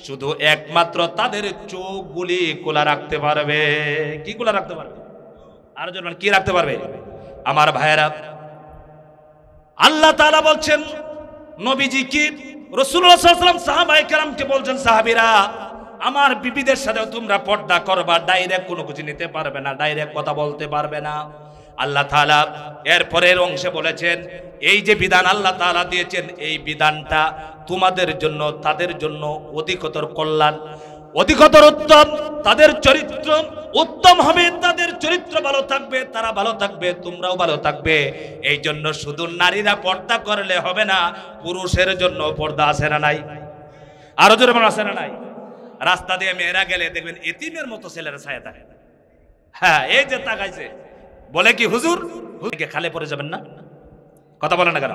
শুধু একমাত্র তাদের চোখগুলি খোলা রাখতে পারবে। কি খোলা রাখতে পারবে? আর জন্য কি রাখতে পারবে? আমার ভাইয়েরা, আল্লাহ তাআলা বলছেন নবীজি কি রাসূলুল্লাহ সাল্লাল্লাহু আলাইহি ওয়াসাল্লাম সাহাবায়ে কেরামকে বলছেন, সাহাবীরা আমার বিবিদের সাথে তোমরা পর্দা করবা, ডাইরেক্ট কোনো কিছু নিতে পারবে না, ডাইরেক্ট কথা বলতে পারবে না। আল্লাহ তাআলা এর পরের অংশে বলেছেন এই যে বিধান আল্লাহ তাআলা দিয়েছেন, এই বিধানটা তোমাদের জন্য তাদের জন্য অধিকতর কল্যাণ, অধিকতর উত্তম। তাদের চরিত্র উত্তম হবে, তাদের চরিত্র ভালো থাকবে, তারা ভালো থাকবে, তোমরাও ভালো থাকবে। এই জন্য শুধু নারীরা পর্দা করলে হবে না, পুরুষের জন্য পর্দা আছে না নাই? আরো জোরে বলেন আছে না নাই? রাস্তা দিয়ে মেয়েরা গেলে দেখবেন এতিমের মতো ছেলেরা ছায়া থাকে। হ্যাঁ, এই যে তাকাইছে বলে কি হুজুর, হুজুরকে খালে পড়ে যাবেন না, কথা বলেন না কেন?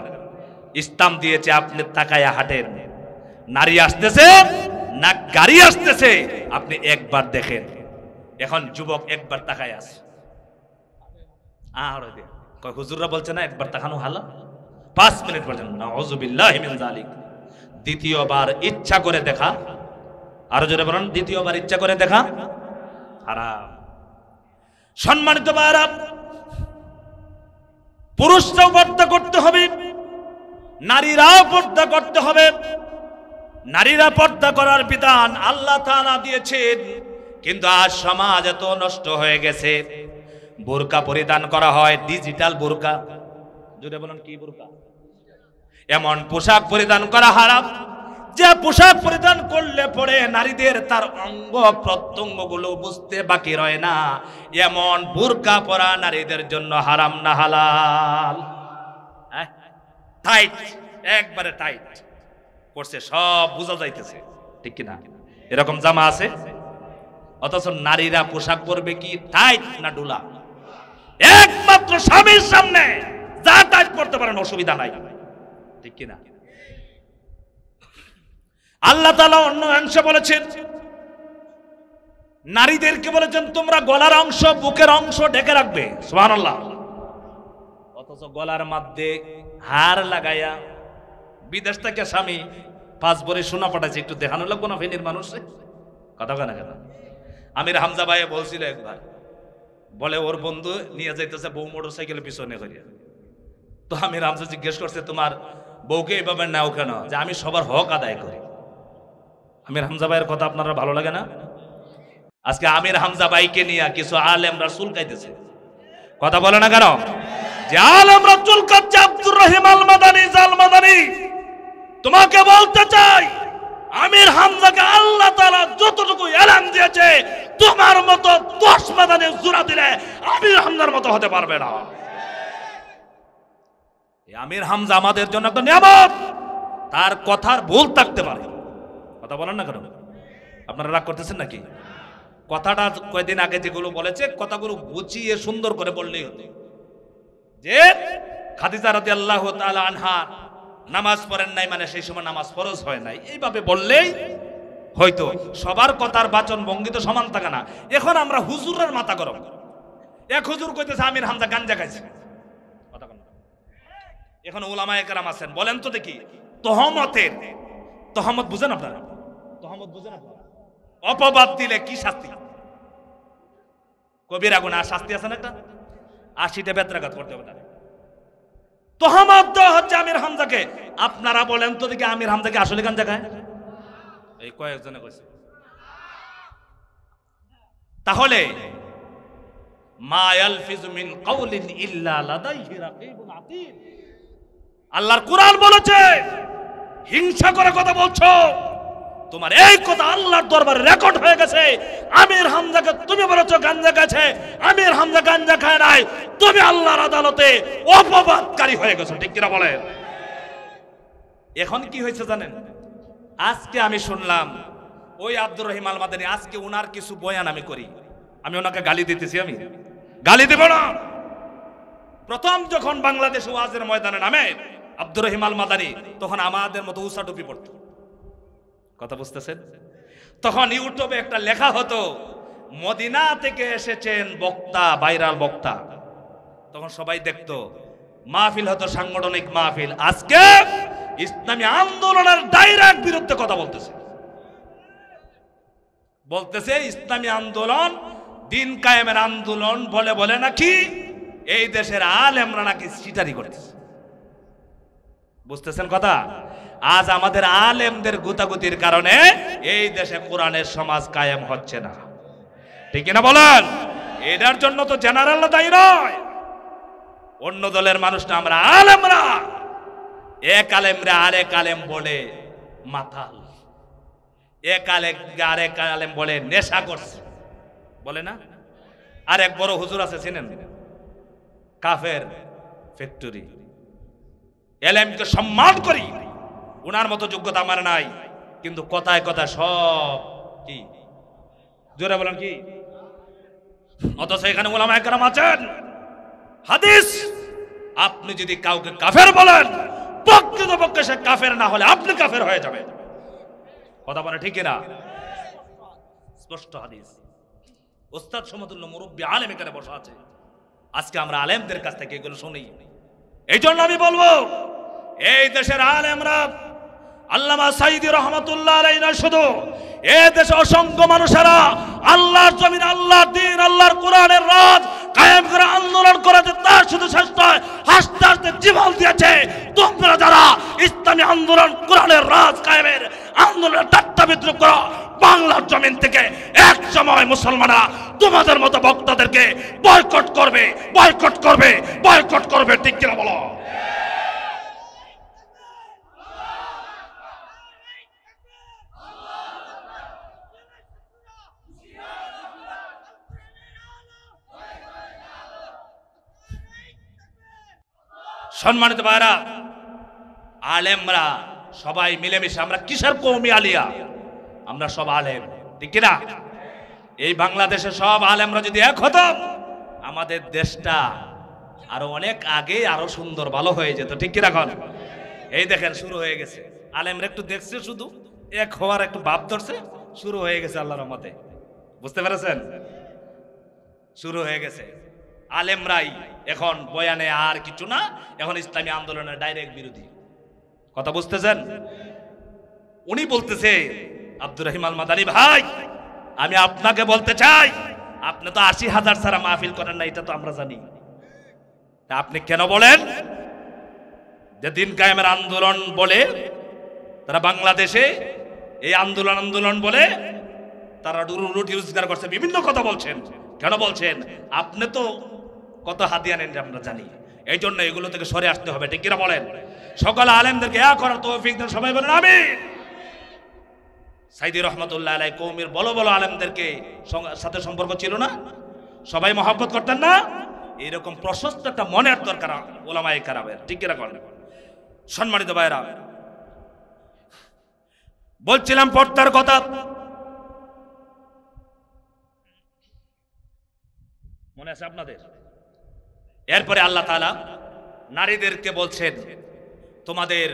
ইসলাম দিয়েছে আপনি তাকায়া হাঁটেন, নারী আসতেছে না গাড়ি আসতেছে আপনি একবার দেখেন। এখন যুবক একবার তাকায় আছে, আর কয় হুজুররা বলছে না একবার তাকানো ভালো, 5 মিনিট পর্যন্ত নাউযুবিল্লাহি মিন যালিক। দ্বিতীয়বার ইচ্ছা করে দেখা, আরো জোরে বলেন দ্বিতীয়বার ইচ্ছা করে দেখা হারাম। সম্মানিত ভাইরা, পুরুষরাও পর্দা করতে হবে, নারীরাও পর্দা করতে হবে। নারীরা পর্দা করার বিধান আল্লাহ তাআলা দিয়েছেন, কিন্তু আজ সমাজ এত নষ্ট হয়ে গেছে, বোরকা পরিধান করা হয়, ডিজিটাল বোরকা, জোরে বলেন কি বোরকা, এমন পোশাক পরিধান করা হারাম যে পোশাক পরিধান করলে পরে নারীদের তার অঙ্গ প্রত্যঙ্গ গুলো বুঝতে বাকি রয় না। এমন বোরকা পরা নারীদের জন্য হারাম না হালাল? টাইট, একবারে টাইট করছে, সব বোঝা যাইতেছে, ঠিক কিনা? এরকম জামা আছে, অথচ নারীরা পোশাক পরবে কি টাইট না ডুলা? একমাত্র স্বামীর সামনে যা টাইট করতে পারেন, অসুবিধা নাই, ঠিক কিনা? আল্লাহ তাআলা অন্য অংশে বলেছেন, নারীদেরকে বলেছেন তোমরা গলার অংশ বুকের অংশ ঢেকে রাখবে, সুবহানাল্লাহ। অথচ গলার মধ্যে হার লাগাইয়া বিদেশ থেকে স্বামী 5 ভরি সোনা পাঠাইছে, একটু দেখানো লাগবো না ফেনীর মানুষে? কথা কেনা কেন? আমির হামজা ভাই বলছিল একবার, বলে ওর বন্ধু নিয়ে যাইতেছে বউ মোটরসাইকেলের পিছনে করিয়া, তো আমির হামজা জিজ্ঞেস করছে তোমার বউকে এইভাবে নাও কেন? যে আমি সবার হক আদায় করি। আমির হামজা ভাইয়ের কথা আপনারা ভালো লাগে না? আজকে আমির হামজা ভাইকে নিয়ে কিছু আলেমরা চুলকাইতেছে, কথা বলে না কেন? যে আলেমরা চুলকাচ্ছে, আব্দুর রহিম আল মাদানী জাল মাদানী, তোমাকে বলতে চাই আমির হামজাকে আল্লাহ তাআলা যতটুকু এলান দিয়েছে, তোমার মতো 10 মাদানী জোড়া দিলে আমির হামজার মতো হতে পারবে না। আমির হামজা আমাদের জন্য একটা নিয়ামত, তার কথার ভুল থাকতে পারে, কথা বলেন না কেন? আপনারা রাগ করতেছেন নাকি? কথাটা কয়েকদিন আগে যেগুলো বলেছে কথাগুলো গুছিয়ে সুন্দর করে বললেই হতো, যে খাদিজা রাদিয়াল্লাহু তাআলা আনহা নামাজ পড়েন নাই মানে সেই সময় নামাজ ফরজ হয় নাই, এইভাবে বললেই হয়তো। সবার কথার বাচন ভঙ্গি তো সমান থাকে না। এখন আমরা হুজুরের মাথা গরম, এক হুজুর কইতেছে আমির হামজা গাঞ্জা খাইছে, কথা বলেন। এখন উলামায়ে কেরাম আছেন, বলেন তো দেখি তহমতের, তহমত বুঝেন আপনারা? তহমত বুঝেন আপনারা? অপবাদ দিলে কি শাস্তি? কবিরা গুনাহ শাস্তি আছে না একটা, 80টা বেত্রাঘাত করতে হবে তাহলে। তোহমত দেওয়া হচ্ছে আমির হামজাকে। আপনারা বলেন তো দেখি আমির হামজাকে আসলে গাঞ্জা খায়? এই কয়েকজনে কইছে। তাহলে মা ইয়ালফিজু মিন কাউলিন ইল্লা লাদাইহি রাকিবুন আতীদ। আল্লাহর কোরআন বলেছে, হিংসা করে কথা বলছো, তোমার এই কথা আল্লাহর দরবারে রেকর্ড হয়ে গেছে। আমির হামজাকে তুমি বলেছো গাঞ্জা গেছে, আমির হামজা গাঞ্জা খায় নাই, তুমি আল্লাহর আদালতে অপবাদকারী হয়ে গেছো। ঠিক কিনা বলেন? এখন কি হয়েছে জানেন? আজকে আমি শুনলাম ওই আব্দুর রহিম আল মাদানী, আজকে ওনার কিছু বয়ান আমি করি, আমি ওনাকে গালি দিতেছি, আমি গালি দেব না। প্রথম যখন বাংলাদেশ ওয়াজের ময়দানে নামে আব্দুর রহিম আল মাদানী, তখন আমাদের মতো উষা টুপি পড়তো, কথা বুঝতেছেন? তখন ইউটিউবে একটা লেখা হতো, মদিনা থেকে এসেছেন বক্তা, ভাইরাল বক্তা। তখন সবাই দেখতো, মাহফিল হতো সাংগঠনিক মাহফিল। আজকে ইসলামী আন্দোলনের ডাইরেক্ট বিরুদ্ধে কথা বলতেছে ইসলামী আন্দোলন দিন কায়েমের আন্দোলন বলে বলে নাকি এই দেশের আলেমরা নাকি সিটারি করতেছে। বুঝতেছেন কথা? আজ আমাদের আলেমদের গুতাগুতির কারণে এই দেশে কোরআনের সমাজ কায়েম হচ্ছে না। ঠিক না বলেন? এটার জন্য তো জেনারেল দায়ী নয়, অন্য দলের মানুষ না, আমরা আলেমরা। এক আলেমরা আরেক আলেম বলে মাতাল, এক আরেক আলেম বলে নেশা করছে, বলে না? আর এক বড় হুজুর আছে, চিনেন? কাফের ফ্যাক্টরি। এলেমকে সম্মান করি, উনার মতো যোগ্যতা আমার নাই, কিন্তু কথায় কথায় সব কি জোরে বলেন কি, অথচ এখানে উলামায়ে কেরাম আছেন। হাদিস, আপনি যদি কাউকে কাফের বলেন, প্রকৃতপক্ষে সে কাফের না হলে আপনি কাফের হয়ে যাবেন। কথা বলে ঠিক না? স্পষ্ট হাদিস। ওস্তাদ সমতুল্য মুরব্বী আলেম এখানে বসা আছে। আজকে আমরা আলেমদের কাছ থেকে এগুলো শুনি। এই জন্য আমি বলবো, এই দেশের আলেমরা, আল্লামা সাইদি রহমাতুল্লাহ আলাইহি না, শুধু এই দেশে অসংখ্য মানুষেরা আল্লাহর জমিন, আল্লাহর দ্বীন, আল্লাহর কোরআনের রাজ কায়েম করে আন্দোলন করেছে, তার শুধু শ্রেষ্ঠ হাসতে হাসতে জীবন দিয়েছে। তোমরা যারা ইসলামী আন্দোলন, কোরআনের রাজ কায়েমের আন্দোলনের ঠাট্টা বিদ্রুপ করো, বাংলার জমিন থেকে এক সময় মুসলমানরা তোমাদের মতো বক্তাদেরকে বয়কট করবে, বয়কট করবে, বয়কট করবে। ঠিক কিনা বলো? সম্মানিত ভাইরা, আলেমরা সবাই মিলেমিশে, আমরা কিসের কওমি আলিয়া, আমরা সব আলেম। ঠিক কিনা? এই বাংলাদেশে সব আলেমরা যদি এক হতো, আমাদের দেশটা আরো অনেক আগে আরো সুন্দর ভালো হয়ে যেত। ঠিক কিনা? এখন এই দেখেন শুরু হয়ে গেছে, আলেমরা একটু দেখছে, শুধু এক হওয়ার একটু ভাব ধরছে, শুরু হয়ে গেছে আল্লাহর রহমতে। বুঝতে পেরেছেন? শুরু হয়ে গেছে। আলেমরাই এখন বয়ানে আর কিছু না, এখন ইসলামী আন্দোলনের ডাইরেক্ট বিরোধী। কথা বুঝতেছেন? উনি বলতেছে, আব্দুর রহিম আল মাদানী ভাই, আমি আপনাকে বলতে চাই, আপনি তো ৮০,০০০ ছাড়া মাহফিল করেন না, এটা তো আমরা জানি। তা আপনি কেন বলেন যে দিন কায়েমের আন্দোলন বলে তারা বাংলাদেশে এই আন্দোলন বলে তারা রুটি রোজগার করছে, বিভিন্ন কথা বলছেন? কেন বলছেন? আপনি তো কত হাদিয়া নেন আমরা জানি, এই জন্য এগুলো থেকে সরে আসতে হবে। ঠিক কিনা বলেন? সকল আলেমদেরকে এক করার তৌফিক দেন, সবাই বলেন আমিন। সাইদি রহমাতুল্লাহ আলাইহি কওমের বড় বড় আলেমদেরকে সাথে সম্পর্ক ছিল না? সবাই মহব্বত করতেন না? এরকম প্রশস্ত একটা মনের দরকার উলামায়ে কেরামের। ঠিক কিনা বলেন? সম্মানিত ভাইরা, বলছিলাম পর্দার কথা। মনে আছে আপনাদের? এরপরে আল্লাহ তাআলা নারীদেরকে বলছেন, তোমাদের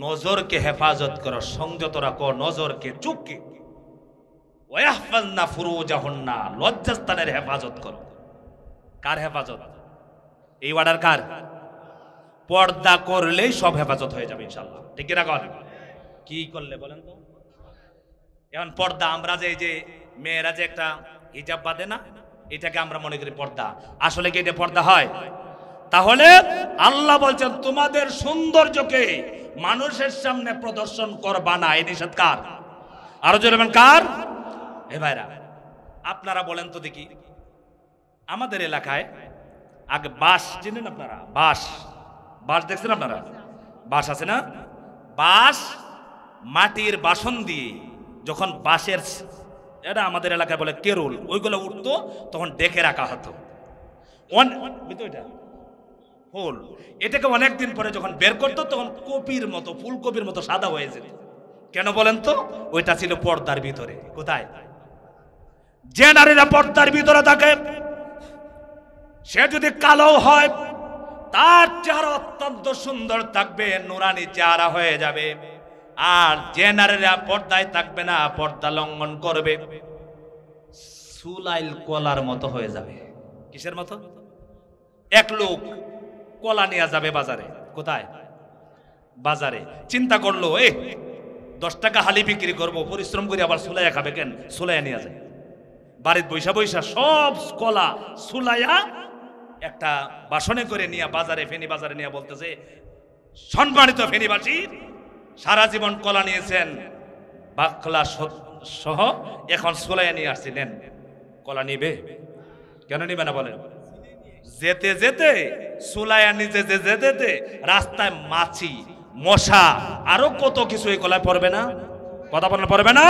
নজরকে হেফাজত করো, সংযত রাখো নজরকে, চোখকে। ওয়াহফাজনা ফুরুজাহুন্না, লজ্জাস্থানের হেফাজত করো। কার হেফাজত? এই অর্ডার কার? পর্দা করলেই সব হেফাজত হয়ে যাবে ইনশাআল্লাহ। ঠিক কিনা? কি করলে বলেন তো? এখন পর্দা, আমরা যে মেয়েরা যে একটা হিজাব বাঁধে না, এটাকে আমরা মনে করি পর্দা। আসলে কি এটা পর্দা হয়? তাহলে আল্লাহ বলছেন তোমাদের সৌন্দর্যকে মানুষের সামনে প্রদর্শন করবা না, এই নিষেধ কার? আরো জোরে বলেন কার? এ ভাইরা আপনারা বলেন তো দেখি, আমাদের এলাকায় আগে বাঁশ চিনেন আপনারা? বাঁশ, বাঁশ দেখছেন আপনারা? বাঁশ আছে না? বাঁশ মাটির বাসন দিয়ে যখন বাঁশের, এটা আমাদের এলাকায় বলে কেরুল, ওইগুলো উঠতো তখন ডেকে রাখা হতো। ফুল এটাকে অনেকদিন পরে যখন বের করতো তখন কপির মতো, ফুলকপির মতো সাদা হয়ে যেত। কেন বলেন তো? ওইটা ছিল পর্দার ভিতরে। কোথায়? যে নারীরা পর্দার ভিতরে থাকে সে যদি কালো হয় তার চেহারা অত্যন্ত সুন্দর থাকবে, নুরানি চেহারা হয়ে যাবে। আর যে নারীরা পর্দায় থাকবে না, পর্দা লঙ্ঘন করবে, সুলাইল কলার মতো হয়ে যাবে। কিসের মতো? এক লোক কলা নিয়ে যাবে বাজারে। কোথায়? বাজারে। চিন্তা করলো 10 টাকা হালি বিক্রি করবো, পরিশ্রম করে আবার সুলাইয়া খাবে, কেন? সুলাইয়া নিয়ে যায়। বাড়ির বৈশা বৈশা সব কলা সুলাইয়া একটা বাসনে করে নিয়ে বাজারে, ফেনী বাজারে নিয়ে বলতেছে, সম্মানিত ফেনীবাসী, সারা জীবন কলা নিয়েছেন বাকলা সহ, এখন সুলাইয়া নিয়ে আসছিলেন, কলা নিবে? কেন নিবে না বলেন? যেতে যেতে সুলাইয়া নিচে যেতে যেতে রাস্তায় মাছি, মশা, আরো কত কিছু এই কলায় পড়বে না? কথা বলেন পড়বে না?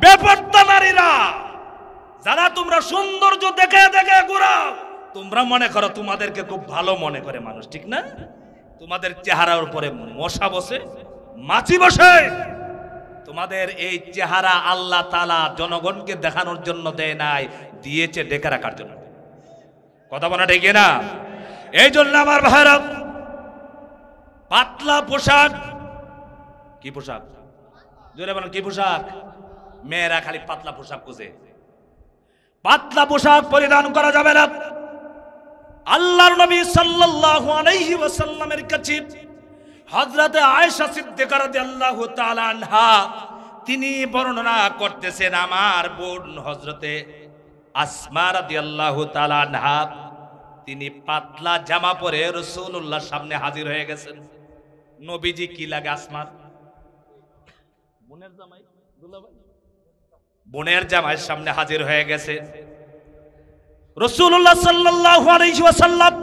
বেপরদা নারীরা যারা তোমরা সৌন্দর্য দেখে দেখে ঘুরাও, তোমরা মনে করো তোমাদেরকে খুব ভালো মনে করে মানুষ, ঠিক না? তোমাদের চেহারার উপরে মশা বসে, মাছি বসে। তোমাদের এই চেহারা আল্লাহ তাআলা জনগণকে দেখানোর জন্য দেয় নাই, দিয়েছে ডেকে রাখার জন্য। কথা বলা ঠিক না? এই জন্য আমার ভাইরা, পাতলা পোশাক, কি পোশাক? জোরে বলেন কি পোশাক? মেয়েরা খালি পাতলা পোশাক খুঁজে। পাতলা পোশাক পরিধান করা যাবে না। আল্লাহর নবী সাল্লাল্লাহু আলাইহি ওয়াসাল্লামের কাছে হযরতে আয়েশা সিদ্দিকা রাদিয়াল্লাহু তাআলা আনহা তিনি বর্ণনা করতেছেন, আমার বোন হযরতে আসমা রাদিয়াল্লাহু তাআলা আনহা তিনি পাতলা জামা পরে রাসূলুল্লাহর সামনে হাজির হয়ে গেছেন। নবীজি কি লাগে আসমার? বোনের জামাই, দুলাভাই, বোনের জামাইয়ের সামনে হাজির হয়ে গেছে। রাসূলুল্লাহ সাল্লাল্লাহু আলাইহি ওয়াসাল্লাম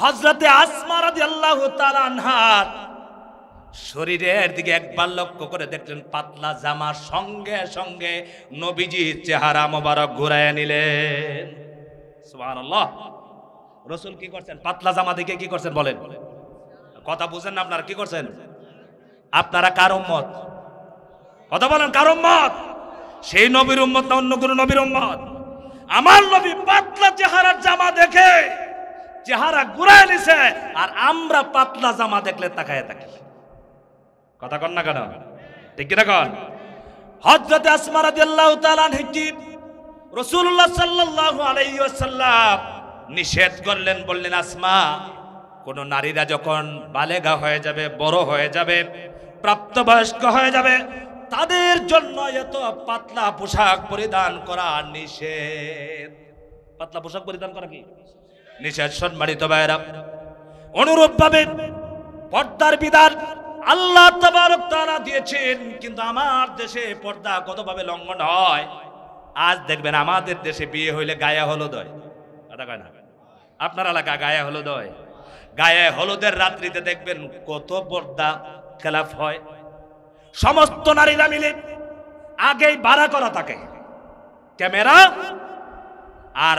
হযরতে আসমা রাদিয়াল্লাহু তাআলা আনহার শরীরের দিকে একবার লক্ষ্য করে দেখলেন, পাতলা জামার সঙ্গে সঙ্গে নবীজির চেহারা মোবারক ঘুরায় নিলেন। সুবহানাল্লাহ। রাসূল কি করছেন? পাতলা জামা দেখে কি করছেন বলেন? কথা বুঝেন না আপনারা? কি করছেন আপনারা? কার উম্মত? কথা বলেন কার উম্মত? সেই নবীর উম্মত না অন্য কোন নবীর উম্মত? আমার নবী পাতলা চেহারার জামা দেখে চেহারা ঘুরায় নিছে, আর আমরা পাতলা জামা দেখলে তাকায় থাকি। কথা কন না কেন? ঠিক কিনা কন? হযরত আসমা রাদিয়াল্লাহু তাআলা আনহা রাসূলুল্লাহ সাল্লাল্লাহু আলাইহি ওয়াসাল্লাম নিষেধ করলেন, বললেন, আসমা, কোন নারীরা যখন বালেগা হয়ে যাবে, বড় হয়ে যাবে, প্রাপ্তবয়স্ক হয়ে যাবে, তাদের জন্য এত পাতলা পোশাক পরিধান করা নিষেধ। পাতলা পোশাক পরিধান করা কি নিষেধ। সম্মানিত ভাইরা, অনুরূপ ভাবে পর্দার বিধান আল্লাহ তাবারক তাআলা দিয়েছেন, কিন্তু আমার দেশে পর্দা কতভাবে লঙ্ঘন হয়। আজ দেখবেন আমাদের দেশে বিয়ে হইলে গায়ে হলুদ হয়। কথা কয় না? আপনার এলাকা গায়ে হলুদ হয়। গায়ে হলুদের রাত্রিতে দেখবেন কত পর্দা খেলাফ হয়। সমস্ত নারীরা মিলে আগেই ভাড়া করা থাকে ক্যামেরা, আর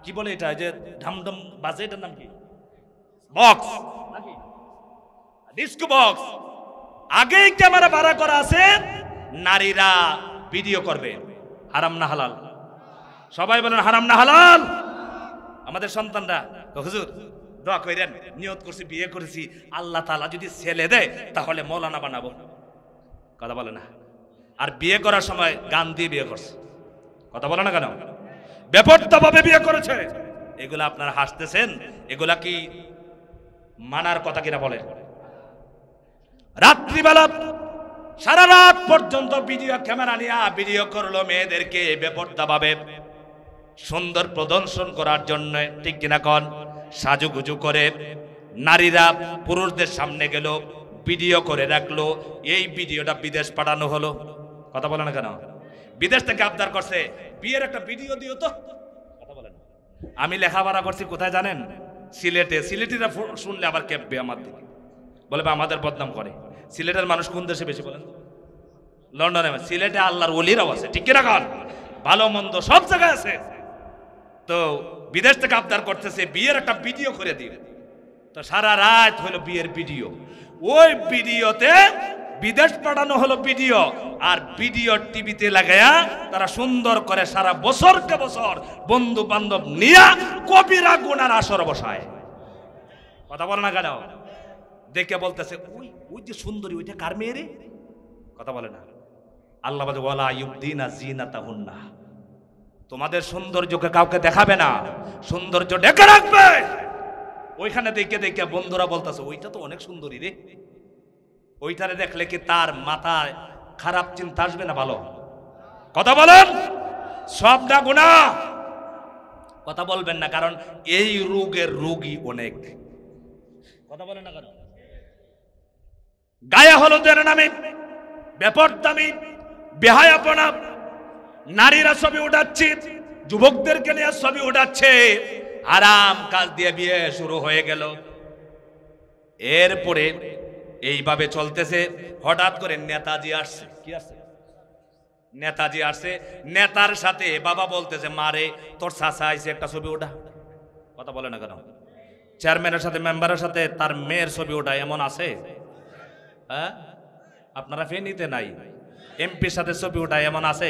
কি বলে এটা, যে ঢামঢম বাজে, এটার নাম কি? বক্স নাকি ডিস্কো বক্স। আগেই ক্যামেরা ভাড়া করা আছে, নারীরা ভিডিও করবে। হারাম না হালাল? সবাই বলেন হারাম না হালাল? আমাদের সন্তানরা, হুজুর দোয়া করেন, নিয়ত করছি, বিয়ে করেছি, আল্লাহ তাআলা যদি ছেলে দেয় তাহলে মৌলানা বানাবো। কথা বলে না? আর বিয়ে করার সময় গান দিয়ে বিয়ে করছে। কথা বলে না কেন? বেপরদা ভাবে বিয়ে করেছে। এগুলা আপনারা হাসতেছেন, এগুলা কি মানার কথা কিনা বলে? রাত্রিবেলা সারা রাত পর্যন্ত ভিডিও ক্যামেরা নিয়ে ভিডিও করলো মেয়েদেরকে বেপরদা ভাবে সুন্দর প্রদর্শন করার জন্য, ঠিক কিনা কন? সাজুগুজু করে নারীরা পুরুষদের সামনে গেল, ভিডিও করে রাখলো, এই ভিডিওটা বিদেশ পাঠানো হলো। কথা বলে না কেন? বিদেশ থেকে আবদার করছে বিয়ের একটা ভিডিও দিও তো। কথা বলেন। আমি লেখাপড়া করছি কোথায় জানেন? সিলেটে। সিলেটিরা শুনলে আবার কেঁপবে আমার দিকে, বলে আমাদের বদনাম করে। সিলেটের মানুষ কোন দেশে বেশি বলেন? লন্ডনে। সিলেটে আল্লাহর ওলিরাও আছে, ঠিক কিনা কন? ভালো মন্দ সব জায়গায় আছে। তো বিদেশ থেকে আবদার করতেছে বিয়ের একটা ভিডিও করে দিবে। তো সারা রাত হলো বিয়ের ভিডিও। ওই ভিডিওতে বিদেশ পাঠানো হলো ভিডিও, আর ভিডিও টিভিতে লাগায়া তারা সুন্দর করে সারা বছরকে বছর বন্ধু বান্ধব নিয়ে কবিরা গুনার আসর বসায়। কথা বলে না কেন? দেখে বলতেছে ওই ওই যে সুন্দরী, ওইটা কার মেয়ে রে? কথা বলে না। আল্লাহ বলে ওয়ালা ইউবদিনা জিনাতাহুন্না, তোমাদের সৌন্দর্যকে কাউকে দেখাবে না, সৌন্দর্য ঢেকে রাখবে। ওইখানে দেখে দেখে বন্ধুরা বলতেছে ওইটা তো অনেক সুন্দরী রে। ওইটারে দেখলে কি তার মাথায় খারাপ চিন্তা আসবে না ভালো? কথা বলেন। সব না গুনাহ। কথা বলবেন না, কারণ এই রোগের রোগী অনেক। কথা বলেন না কেন? গায়ে হলুদের নামে বেপরদামি বেহায়াপনা, নারীরা ছবি উঠাচ্ছে, যুবকদেরকে নিয়ে ছবি উঠাচ্ছে, আরাম কাজ দিয়ে বিয়ে শুরু হয়ে গেল। এরপরে এইভাবে চলতেছে। হঠাৎ করে নেতাজি আসছে। কি আসছে? নেতাজি আসছে। নেতার সাথে বাবা বলতেছে মারে তোর চাচা আইছে, একটা ছবি ওঠা। কথা বলে না কেন? চেয়ারম্যানের সাথে মেম্বারের সাথে তার মেয়ের ছবি ওঠা এমন আছে? হ্যাঁ, আপনারা ফেনীতে নাই, এমপির সাথে ছবি ওঠা এমন আছে?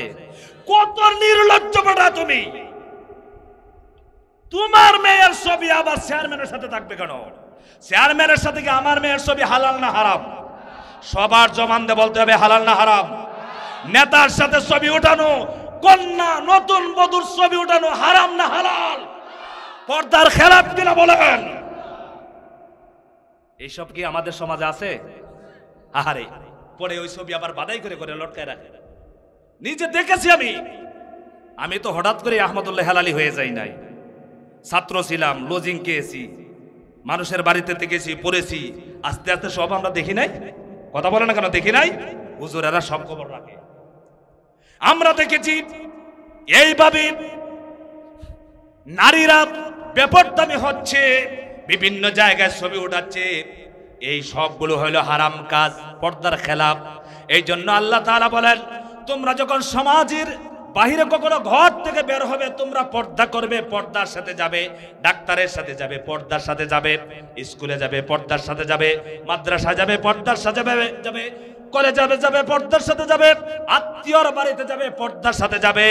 কত নির্লজ্জ বেটা তুমি! তোমার মেয়ের ছবি আবার চেয়ারম্যানের সাথে থাকবে কেন? চেয়ারম্যানের সাথে কি আমার মেয়ের ছবি হালাল না হারাম? সবার জবান দিয়ে বলতে হবে হালাল না হারাম। নেতার সাথে ছবি উঠানো, কন্যা নতুন বধূর ছবি উঠানো হারাম না হালাল? পর্দার খেলাপ কিনা বলেন? এইসব কি আমাদের সমাজে আছে? আহারে, পরে ওই ছবি আবার বাদাই করে করে লটকায় রাখে। নিজে দেখেছি আমি তো হঠাৎ করে আহমদুল্লাহ হেলালি হয়ে যাই নাই। ছাত্র ছিলাম, লজিং খেয়েছি, মানুষের বাড়িতে গেছি, পড়েছি, আস্তে আস্তে সব আমরা দেখি নাই। কথা বলে না কেন? দেখি নাই? হুজুরেরা সব খবর রাখে। আমরা দেখেছি এইভাবে নারীরা বেপরদামি হচ্ছে, বিভিন্ন জায়গায় ছবি উঠাচ্ছে। এই সবগুলো হলো হারাম কাজ, পর্দার খেলাপ। এই জন্য আল্লাহ তাআলা বলেন তোমরা যখন সমাজের বাহিরে কখনো ঘর থেকে বের হবে তোমরা পর্দা করবে, পর্দার সাথে যাবে, ডাক্তারের সাথে যাবে, পর্দার সাথে যাবে, স্কুলে যাবে, পর্দার সাথে যাবে, মাদ্রাসা যাবে, পর্দার সাথে যাবে, কলেজে যাবে, পর্দার সাথে যাবে, আত্মীয়র বাড়িতে যাবে, পর্দার সাথে যাবে।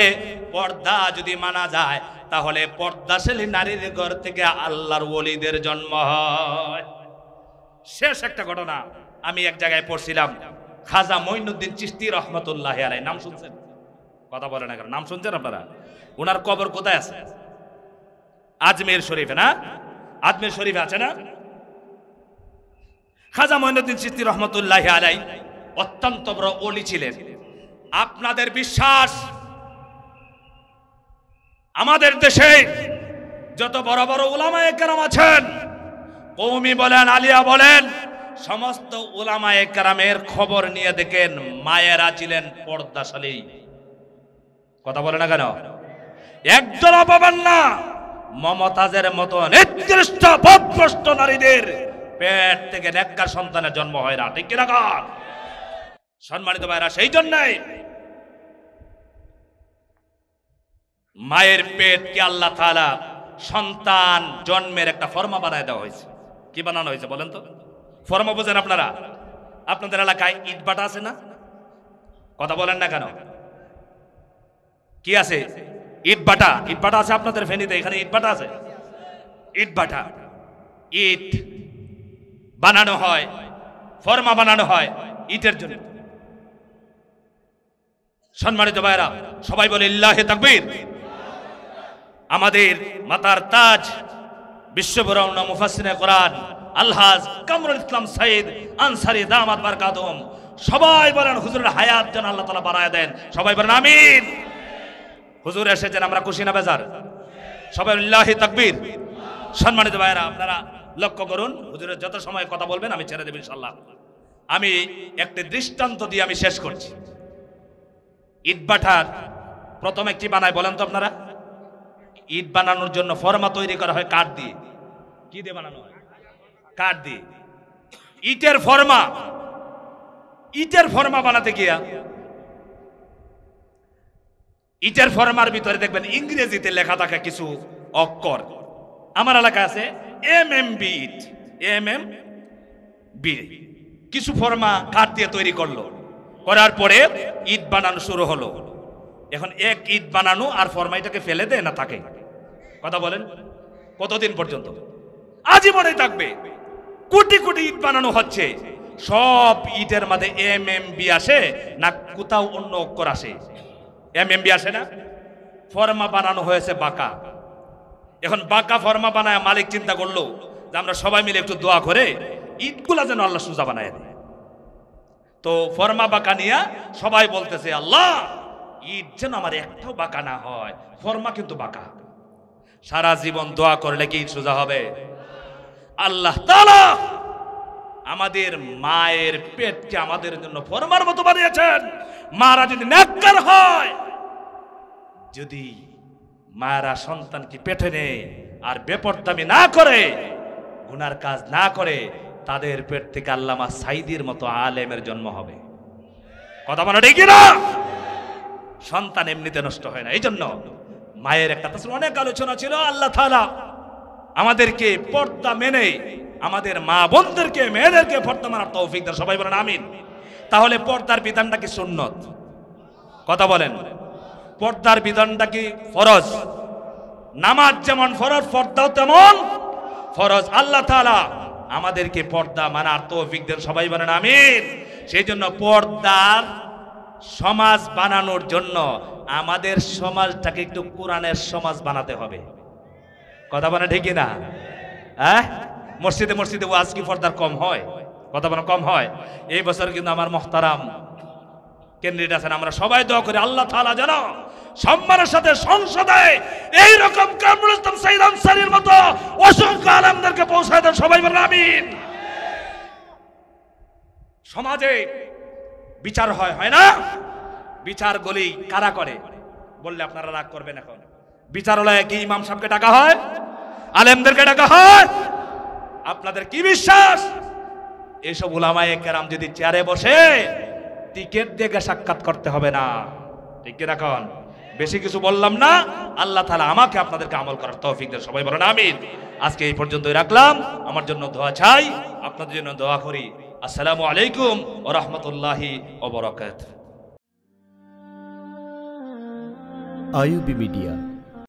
পর্দা যদি মানা যায় তাহলে পর্দাশালী নারীর ঘর থেকে আল্লাহর ওলিদের জন্ম হয়। শেষ একটা ঘটনা আমি এক জায়গায় পড়ছিলাম, খাজা মঈনুদ্দিন চিশতি রহমতুল্লাহ আলাইহি, নাম শুনছেন? কথা বলে না কেন? নাম শুনছেন আপনারা? ওনার কবর কোথায় আছে? আজমের শরীফে না? আজমের শরীফে আছে না? খাজা মঈনুদ্দিন চিশতি রহমতুল্লাহ আলাইহি অত্যন্ত বড় ওলি ছিলেন। আপনাদের বিশ্বাস আমাদের দেশে যত বড় বড় উলামায়ে কেরাম আছেন, কওমি বলেন, আলিয়া বলেন, সমস্ত উলামায়ে কেরামের খবর নিয়ে দেখেন মায়েরা ছিলেন পর্দাশালী। কথা বলে না কেন? একজন পাবেন না মমতাজের মতো নিকৃষ্ট পথভ্রষ্ট নারীদের পেট থেকে নেককার সন্তানের জন্ম হয় না, ঠিক কিনা? সম্মানিত ভাইরা, সেই জন্যই মায়ের পেটকে আল্লাহ তাআলা সন্তান জন্মের একটা ফর্মা বানায় দেওয়া হয়েছে। কি বানানো হয়েছে বলেন তো? ফর্মা বোঝেন আপনারা? আপনাদের এলাকায় ইট ভাটা আছে না? কথা বলেন না কেন? কি আছে? ইট ভাটা। ইট ভাটা আছে আপনাদের ফেনীতে? এখানে ইট ভাটা আছে? ইট ভাটা, ইট বানানো হয়, ফর্মা বানানো হয় ইটের জন্য। সম্মানিত ভাইরা, সবাই বলে লিল্লাহি তাকবীর। আমাদের মাতার তাজ বিশ্ববরণ্য মুফাসসিরে কোরআন আলহাজ কামরুল ইসলাম সাইদ আনসারী দামাত বারকাতুহুম, সবাই বলেন হুজুরের হায়াত যেন আল্লাহ তাআলা বাড়ায় দেন। সবাই বলেন আমিন। হুজুর এসেছেন, আমরা খুশি না বেজার? সবাই লিল্লাহি তাকবীর। সম্মানিত ভাইরা, আপনারা লক্ষ্য করুন, হুজুরের যত সময় কথা বলবেন আমি ছেড়ে দেব ইনশাআল্লাহ। আমি একটি দৃষ্টান্ত দিয়ে আমি শেষ করছি। ইটভাটার প্রথমে কি বানায় বলেন তো আপনারা? ইট বানানোর জন্য ফর্মা তৈরি করা হয় কাঠ দিয়ে। কি দিয়ে বানানো হয়? কাঠ দিয়ে। ইটের ফর্মা বানাতে গিয়া ইটের ফর্মার ভিতরে দেখবেন ইংরেজিতে লেখা থাকে কিছু অক্ষর। আমার এলাকায় আছে MMB ইট, MMB। কিছু ফর্মা কাঠ দিয়ে তৈরি করলো, করার পরে ইট বানানো শুরু হলো। এখন এক ইট বানানো আর ফর্মা এটাকে ফেলে দেয় না থাকে? কথা বলেন, কতদিন পর্যন্ত? আজীবনে থাকবে। কোটি কোটি ইট বানানো হচ্ছে, সব ইটের মধ্যে MMB আসে না কোথাও অন্য অক্ষর আসে? MMB আসে না। ফর্মা বানানো হয়েছে বাঁকা। এখন বাঁকা ফর্মা বানায় মালিক চিন্তা করলো যে আমরা সবাই মিলে একটু দোয়া করে ইটগুলা যেন আল্লাহ সোজা বানায় দেয়। তো ফর্মা বাঁকা নিয়ে সবাই বলতেছে, আল্লাহ ইট যেন আমার একটাও বাঁকা না হয়, ফর্মা কিন্তু বাঁকা। সারা জীবন দোয়া করলে কি ইট সোজা হবে? আল্লাহ তাআলা আমাদের মায়ের পেটকে আমাদের জন্য ফর্মার মতো বানিয়েছেন। মারা যদি নেককার হয়, যদি মায়েরা সন্তানকে পেটে নেয় আর বেপরদামি না করে, গুনার কাজ না করে, তাদের পেট থেকে আল্লামা সাইদির মতো আলেমের জন্ম হবে। কথা বলা ঠিক না? সন্তান এমনিতে নষ্ট হয় না। এই জন্য মায়ের একটা অনেক আলোচনা ছিল। আল্লাহ তাআলা আমাদেরকে পর্দা মেনে আমাদের মা বোনদেরকে, মেয়েদেরকে পর্দা মানার তৌফিক দেন। সবাই বলেন আমিন। তাহলে পর্দার বিধানটা কি সুন্নত? কথা বলেন। পর্দার বিধানটা কি ফরজ? নামাজ যেমন ফরজ, পর্দাও তেমন ফরজ। আল্লাহ তাআলা আমাদেরকে পর্দা মানার তৌফিক দেন। সবাই বলেন আমিন। সেই জন্য পর্দার সমাজ বানানোর জন্য আমাদের সমাজটাকে একটু কোরআনের সমাজ বানাতে হবে। কথা বলে ঠিক না? হ্যাঁ, মসজিদে মসজিদে ওয়াজ কি পর্দার কম হয়? কথা বলে কম হয়। এই বছর কিন্তু আমার মুহতারাম ক্যান্ডিডেট আছেন, আমরা সবাই দোয়া করি আল্লাহ তাআলা যেন সম্মানের সাথে সংসদে এইরকম কামরুল ইসলাম সাইদ আনসারীর মতো অসংখ্য আলেমদেরকে পৌঁছায় দেন। সবাই বলেন আমিন। সমাজে বিচার হয় না? বিচার গলি কারা করে বললে আপনারা রাগ করবেন। এখন বিচারালয়ে কি ইমাম সাহেবকে ডাকা হয়? আলেমদেরকে ডাকা হয়? আপনাদের কি বিশ্বাস এইসব উলামায়ে কেরাম যদি চেয়ারে বসে টিকেট দেখে সাক্ষাৎ করতে হবে না? ঠিক কি রাখন? বেশি কিছু বললাম না। আল্লাহ তাআলা আমাকে আপনাদেরকে আমল করার তৌফিক দেন। সবাই বলেন আমিন। আজকে এই পর্যন্তই রাখলাম। আমার জন্য দোয়া চাই, আপনাদের জন্য দোয়া করি। আসসালামু আলাইকুম ওয়া রাহমাতুল্লাহি ওয়া বারাকাতুহু। IUB media